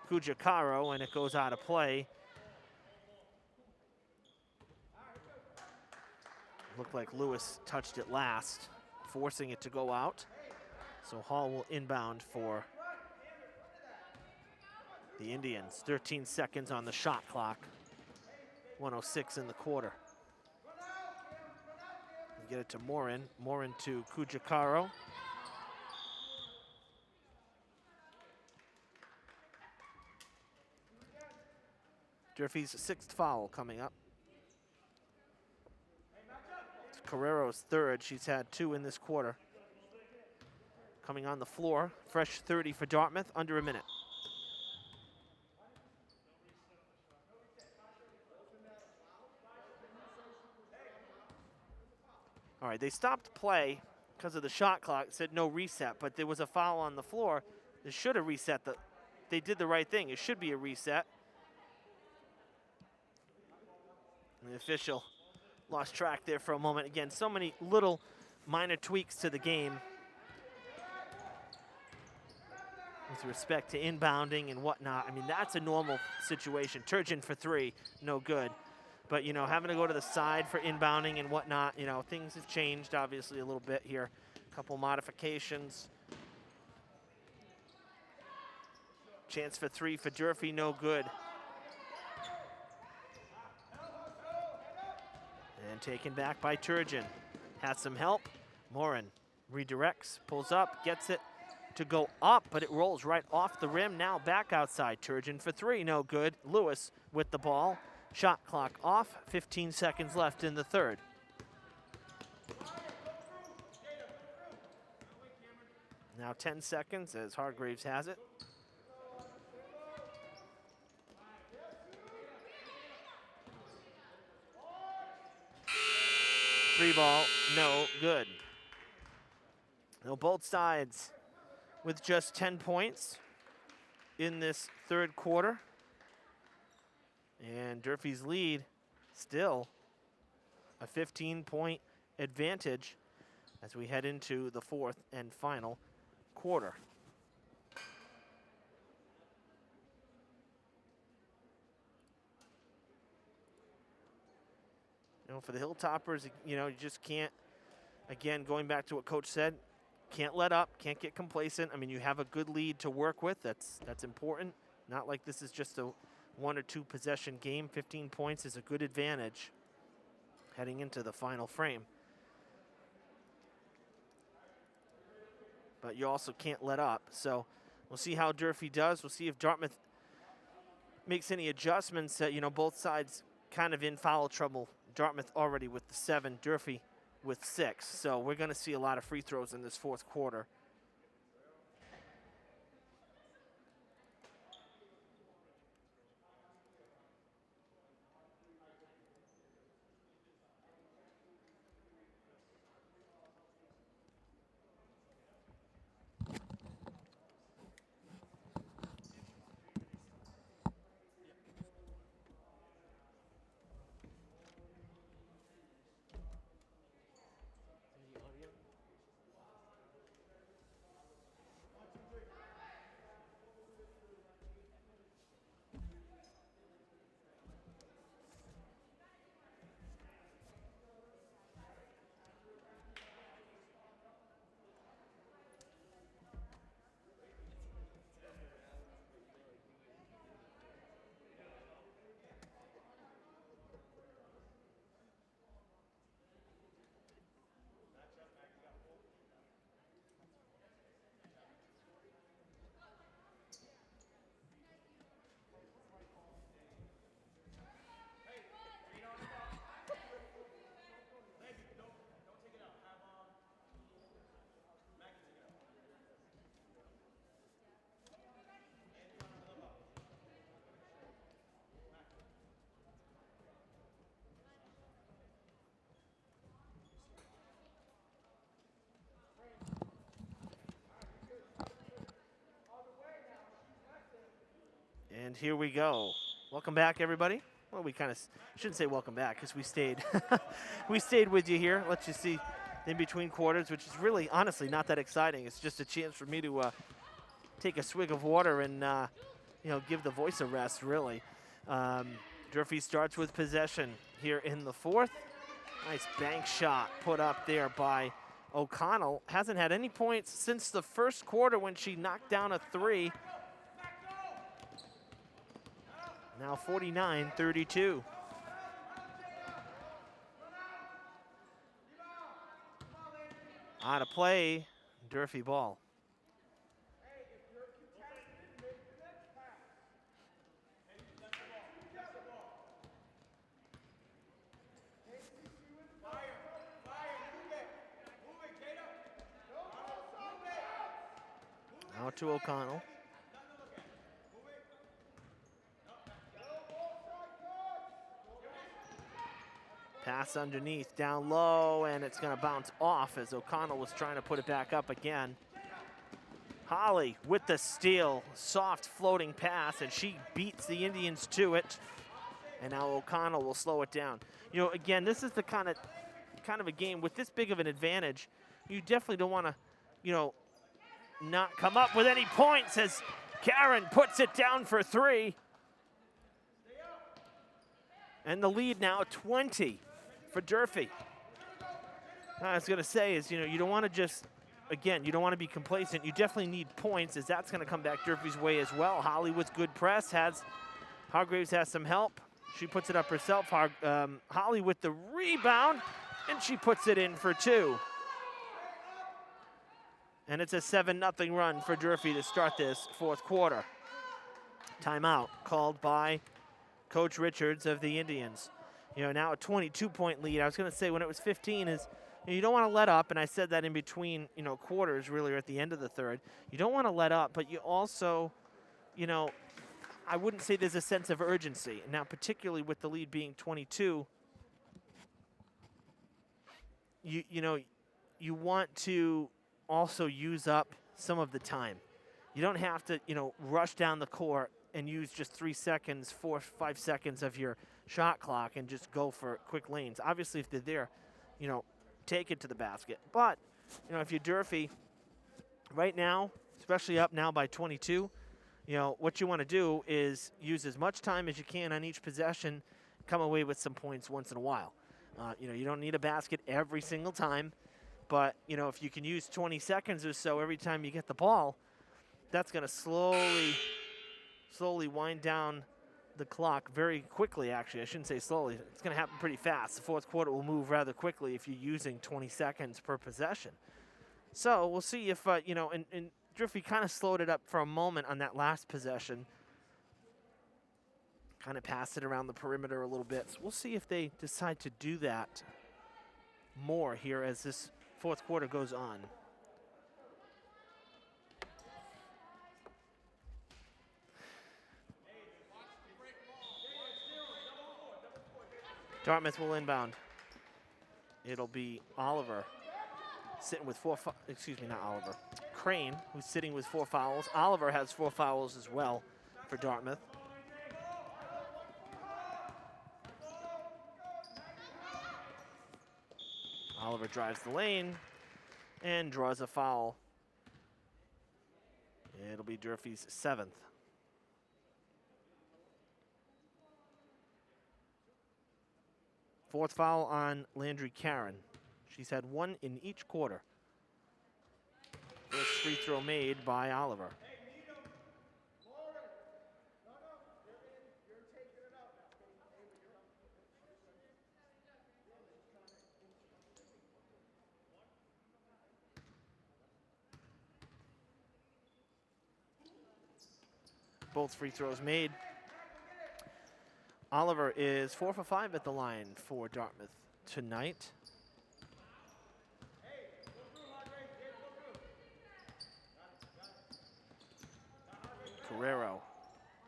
Kujikaro, and it goes out of play. Looked like Lewis touched it last, forcing it to go out. So Hall will inbound for the Indians. 13 seconds on the shot clock. 1:06 in the quarter. We get it to Morin. Morin to Kujikaro. Durfee's sixth foul coming up. It's Carrero's third. She's had two in this quarter. Coming on the floor. Fresh 30 for Dartmouth, under a minute. All right, they stopped play because of the shot clock. It said no reset, but there was a foul on the floor. They should have reset. They did the right thing. It should be a reset. And the official lost track there for a moment. Again, so many little minor tweaks to the game with respect to inbounding and whatnot. I mean, that's a normal situation. Turgeon for three, no good. But, you know, having to go to the side for inbounding and whatnot, you know, things have changed obviously a little bit here. A couple modifications. Chance for three for Durfee, no good. And taken back by Turgeon. Has some help. Morin redirects, pulls up, gets it to go up, but it rolls right off the rim. Now back outside. Turgeon for three, no good. Lewis with the ball. Shot clock off, 15 seconds left in the third. Now 10 seconds as Hargraves has it. Three ball, no good. Now both sides with just 10 points in this third quarter. And Durfee's lead still a 15-point advantage as we head into the fourth and final quarter. You know, for the Hilltoppers, you know, you just can't, again, going back to what Coach said, can't let up, can't get complacent. I mean, you have a good lead to work with. That's important. Not like this is just a 1 or 2 possession game. 15 points is a good advantage heading into the final frame. But you also can't let up. So we'll see how Durfee does. We'll see if Dartmouth makes any adjustments. You know, both sides kind of in foul trouble. Dartmouth already with the 7, Durfee with 6. So we're going to see a lot of free throws in this fourth quarter. And here we go. Welcome back, everybody. Well, we kind of shouldn't say welcome back because we stayed. We stayed with you here. Let you see in between quarters, which is really, honestly, not that exciting. It's just a chance for me to take a swig of water and, you know, give the voice a rest, really. Durfee starts with possession here in the fourth. Nice bank shot put up there by O'Connell. Hasn't had any points since the first quarter when she knocked down a 3. Now 49-32. Out of play, Durfee ball. Out to O'Connell. Pass underneath, down low, and it's going to bounce off as O'Connell was trying to put it back up again. Holly with the steal, soft floating pass, and she beats the Indians to it. And now O'Connell will slow it down. You know, again, this is the kind of a game with this big of an advantage. You definitely don't want to, you know, not come up with any points as Karen puts it down for 3. And the lead now 20 for Durfee. I was going to say is, you know, you don't want to just again, you don't want to be complacent. You definitely need points, as that's going to come back Durfee's way as well. Holly with good press. Hargraves has some help. She puts it up herself. Holly with the rebound, and she puts it in for 2. And it's a 7-0 run for Durfee to start this fourth quarter. Timeout called by Coach Richards of the Indians. Now a 22-point lead. I was going to say when it was 15 is you don't want to let up, and I said that in between, quarters really, or at the end of the third. You don't want to let up, but you also, I wouldn't say there's a sense of urgency. Now, particularly with the lead being 22, you want to also use up some of the time. You don't have to, rush down the court and use just 3 seconds, 4 or 5 seconds of your shot clock and just go for quick lanes. Obviously, if they're there, take it to the basket. But, if you're Durfee, right now, especially up now by 22, what you want to do is use as much time as you can on each possession, come away with some points once in a while. You don't need a basket every single time, but, if you can use 20 seconds or so every time you get the ball, that's going to slowly wind down the clock very quickly, actually. I shouldn't say slowly. It's going to happen pretty fast. The fourth quarter will move rather quickly if you're using 20 seconds per possession. So we'll see if, and Durfee kind of slowed it up for a moment on that last possession. Kind of passed it around the perimeter a little bit. So we'll see if they decide to do that more here as this fourth quarter goes on. Dartmouth will inbound. It'll be Oliver sitting with not Oliver. Crane, who's sitting with 4 fouls. Oliver has 4 fouls as well for Dartmouth. Oliver drives the lane and draws a foul. It'll be Durfee's 7th. Fourth foul on Landry Karen. She's had 1 in each quarter. First free throw made by Oliver. Both free throws made. Oliver is 4 for 5 at the line for Dartmouth tonight. Carrero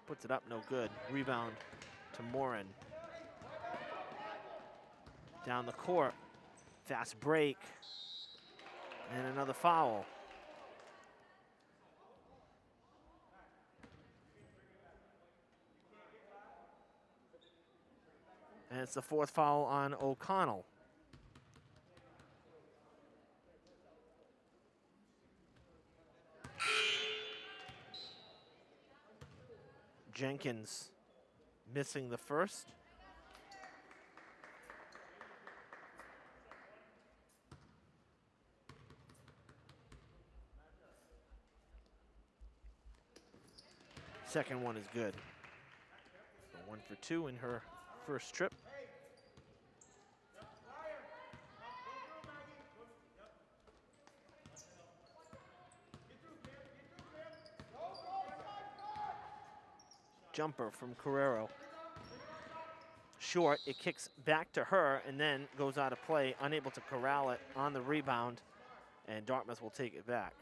puts it up, no good. Rebound to Morin. Down the court, fast break, and another foul. And it's the 4th foul on O'Connell. Jenkins missing the first. Second one is good. So 1 for 2 in her first trip. Jumper from Carrero. Short, it kicks back to her and then goes out of play, unable to corral it on the rebound, and Dartmouth will take it back.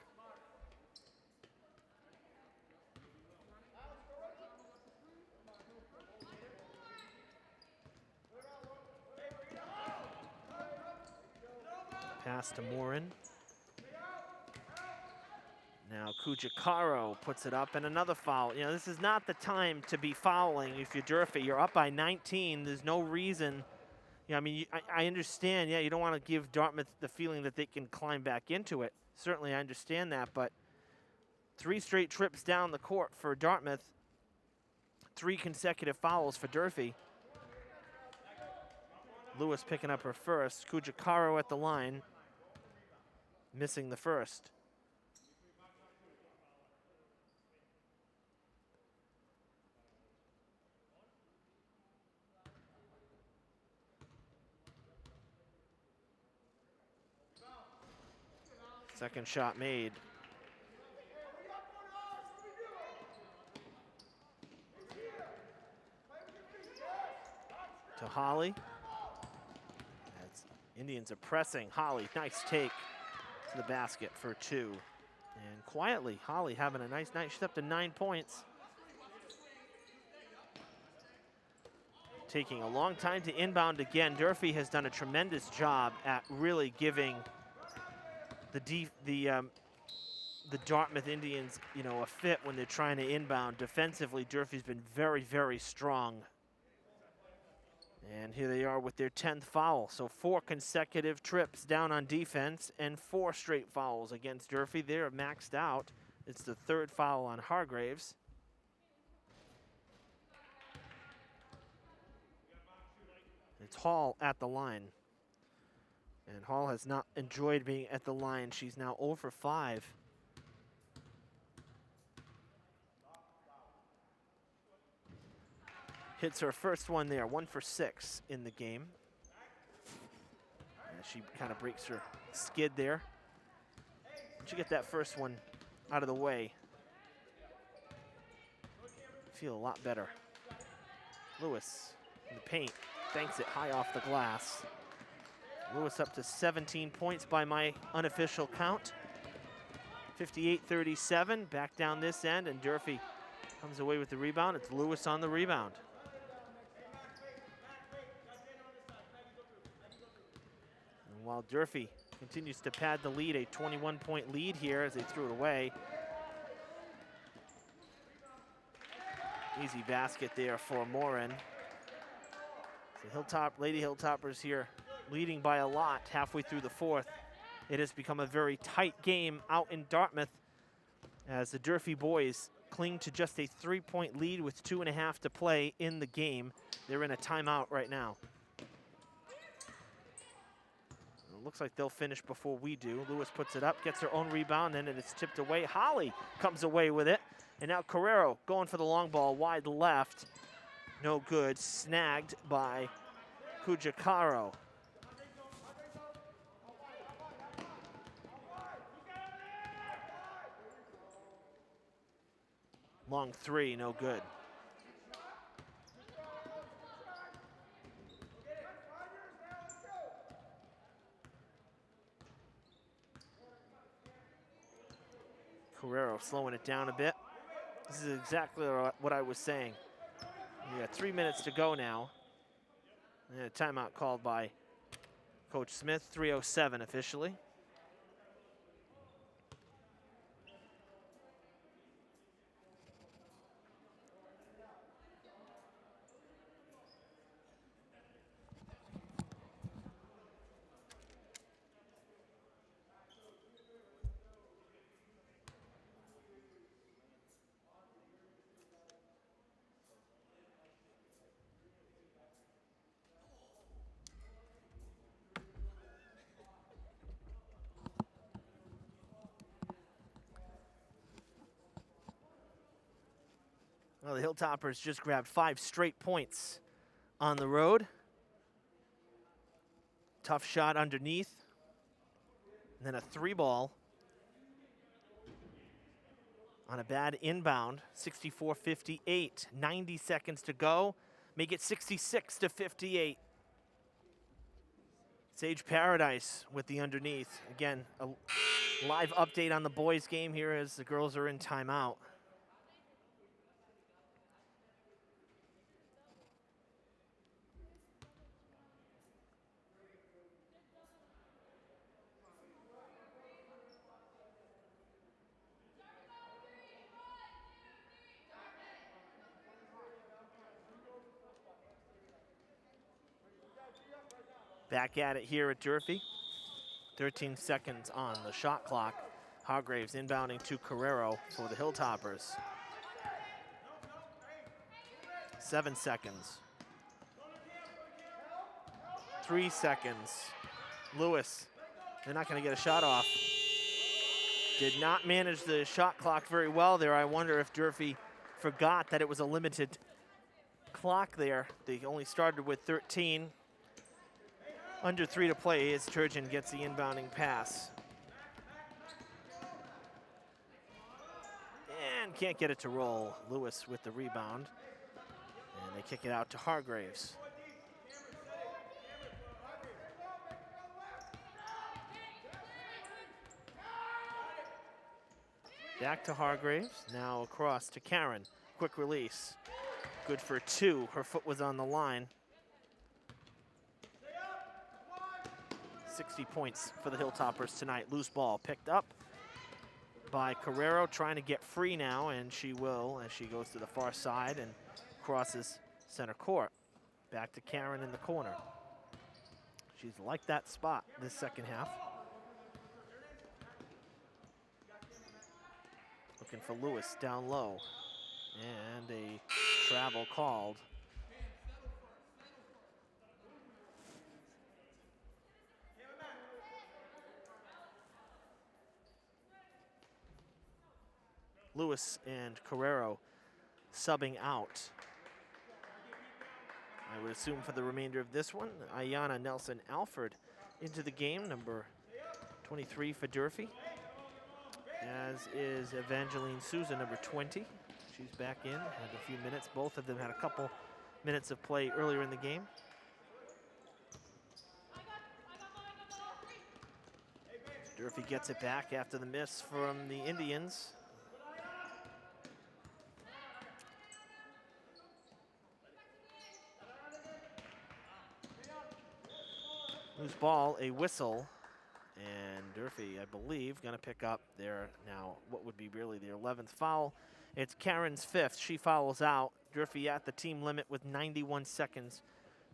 Pass to Morin. Now Kujikaro puts it up, and another foul. This is not the time to be fouling if you're Durfee. You're up by 19. There's no reason. I understand, you don't want to give Dartmouth the feeling that they can climb back into it. Certainly, I understand that, but 3 straight trips down the court for Dartmouth. 3 consecutive fouls for Durfee. Lewis picking up her first. Kujikaro at the line. missing the first. Second shot made. To Holly. That's, Indians are pressing. Holly, nice take to the basket for 2. And quietly, Holly having a nice night. She's up to 9 points. Taking a long time to inbound again. Durfee has done a tremendous job at really giving the Dartmouth Indians, a fit when they're trying to inbound. Defensively, Durfee's been very, very strong. And here they are with their 10th foul. So 4 consecutive trips down on defense and 4 straight fouls against Durfee. They're maxed out. It's the 3rd foul on Hargraves. It's Hall at the line. And Hall has not enjoyed being at the line. She's now 0 for 5. Hits her first one there, 1 for 6 in the game. And she kind of breaks her skid there. Once you get that first one out of the way, feel a lot better. Lewis in the paint, banks it high off the glass. Lewis up to 17 points by my unofficial count. 58-37, back down this end, and Durfee comes away with the rebound. It's Lewis on the rebound. And while Durfee continues to pad the lead, a 21-point lead here as they threw it away. Easy basket there for Morin. The Lady Hilltoppers here leading by a lot halfway through the 4th. It has become a very tight game out in Dartmouth as the Durfee boys cling to just a 3-point lead with 2.5 to play in the game. They're in a timeout right now. It looks like they'll finish before we do. Lewis puts it up, gets her own rebound, and it's tipped away. Holly comes away with it. And now Carrero going for the long ball, wide left. No good, snagged by Kujacaro. Long 3, no good. Carrero slowing it down a bit. This is exactly what I was saying. We got 3 minutes to go now. And a timeout called by Coach Smith, 3:07 officially. Well, the Hilltoppers just grabbed 5 straight points on the road. Tough shot underneath. And then a 3-ball on a bad inbound. 64-58, 90 seconds to go. Make it 66-58. Sage Paradise with the underneath. Again, a live update on the boys' game here as the girls are in timeout. Back at it here at Durfee. 13 seconds on the shot clock. Hargraves inbounding to Carrero for the Hilltoppers. 7 seconds. 3 seconds. Lewis, they're not going to get a shot off. Did not manage the shot clock very well there. I wonder if Durfee forgot that it was a limited clock there. They only started with 13. Under 3 to play as Turgeon gets the inbounding pass. And can't get it to roll. Lewis with the rebound. And they kick it out to Hargraves. Back to Hargraves, now across to Karen. Quick release, good for 2. Her foot was on the line. 60 points for the Hilltoppers tonight. Loose ball picked up by Carrero, trying to get free now, and she will as she goes to the far side and crosses center court. Back to Karen in the corner. She's liked that spot this second half. Looking for Lewis down low. And a travel called. Lewis and Carrero subbing out. I would assume for the remainder of this one, Ayanna Nelson-Alford into the game, number 23 for Durfee, as is Evangeline Souza, number 20. She's back in, had a few minutes. Both of them had a couple minutes of play earlier in the game. Durfee gets it back after the miss from the Indians. Loose ball, a whistle, and Durfee, I believe, going to pick up their now what would be really their 11th foul. It's Karen's 5th. She fouls out. Durfee at the team limit with 91 seconds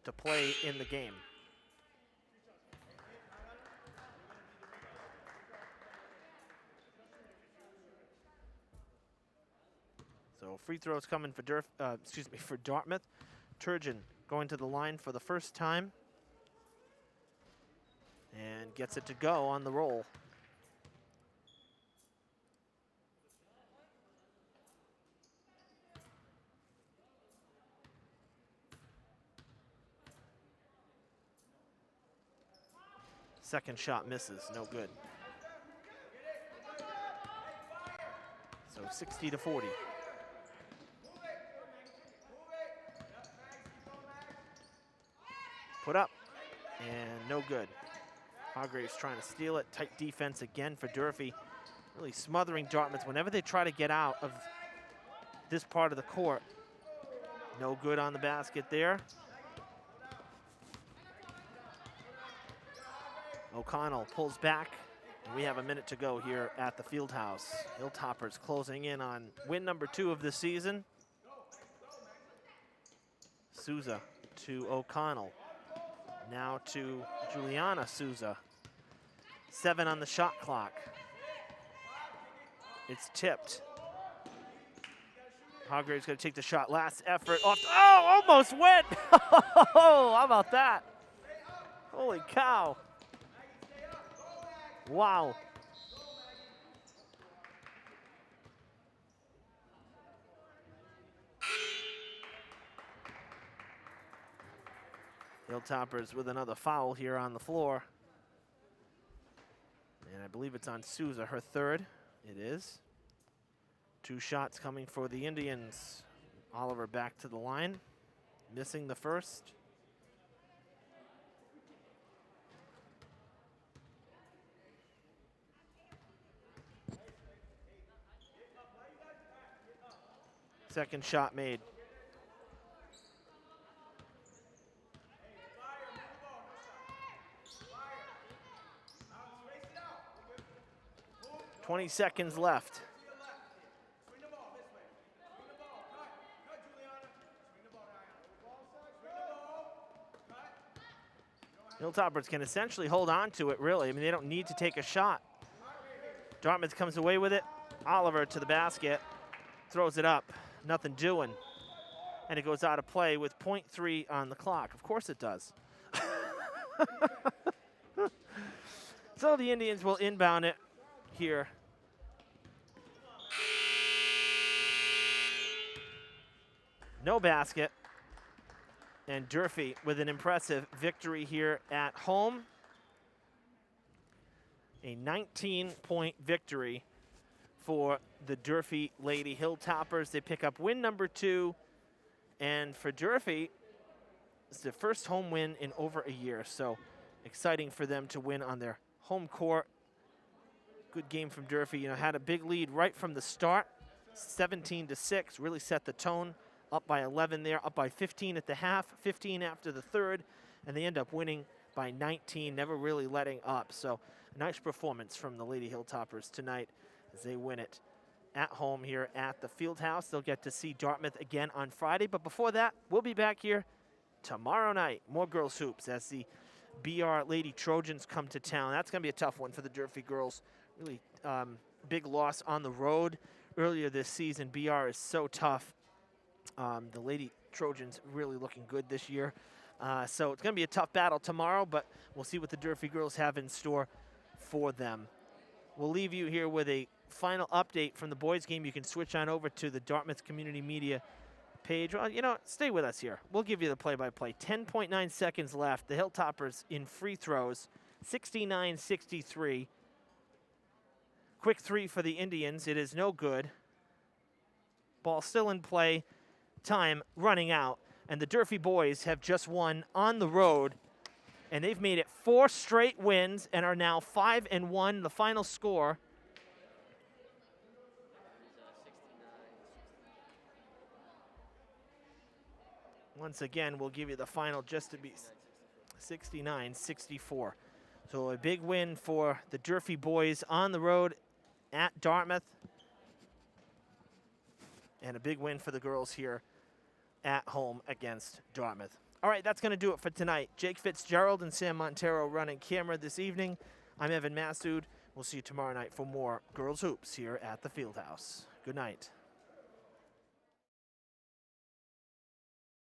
to play in the game. So free throws coming for for Dartmouth. Turgeon going to the line for the first time. And gets it to go on the roll. Second shot misses, no good. So 60-40. Put up, and no good. Hargraves trying to steal it. Tight defense again for Durfee. Really smothering Dartmouth whenever they try to get out of this part of the court. No good on the basket there. O'Connell pulls back, and we have a minute to go here at the Fieldhouse. Hilltoppers closing in on win number 2 of the season. Souza to O'Connell. Now to Juliana Souza. 7 on the shot clock. It's tipped. Hargraves going to take the shot. Last effort. Off. Oh, almost went. Oh, how about that? Holy cow. Wow. Hilltoppers with another foul here on the floor. And I believe it's on Souza, her 3rd. It is. 2 shots coming for the Indians. Oliver back to the line, missing the first. Second shot made. .20 seconds left. Hilltoppers can essentially hold on to it, really. I mean, they don't need to take a shot. Dartmouth comes away with it. Oliver to the basket, throws it up. Nothing doing. And it goes out of play with .3 on the clock. Of course it does. So the Indians will inbound it here No basket. And Durfee with an impressive victory here at home. A 19-point victory for the Durfee Lady Hilltoppers. They pick up win number 2. And for Durfee, it's the first home win in over a year. So exciting for them to win on their home court. Good game from Durfee. Had a big lead right from the start, 17-6, really set the tone. Up by 11 there, up by 15 at the half, 15 after the third, and they end up winning by 19, never really letting up. So a nice performance from the Lady Hilltoppers tonight as they win it at home here at the Fieldhouse. They'll get to see Dartmouth again on Friday, but before that, we'll be back here tomorrow night. More girls hoops as the BR Lady Trojans come to town. That's going to be a tough one for the Durfee girls. Really big loss on the road earlier this season. BR is so tough. The Lady Trojans really looking good this year. So it's going to be a tough battle tomorrow, but we'll see what the Durfee girls have in store for them. We'll leave you here with a final update from the boys game. You can switch on over to the Dartmouth Community Media page. Well, stay with us here. We'll give you the play-by-play. 10.9 seconds left. The Hilltoppers in free throws, 69-63. Quick three for the Indians. It is no good. Ball still in play. Time running out, and the Durfee boys have just won on the road, and they've made it 4 straight wins and are now 5-1. The final score. Once again, we'll give you the final just to be 69-64. So a big win for the Durfee boys on the road at Dartmouth, and a big win for the girls here at home against Dartmouth. All right, that's going to do it for tonight. Jake Fitzgerald and Sam Montero running camera this evening. I'm Evan Massoud. We'll see you tomorrow night for more girls hoops here at the Fieldhouse. Good night.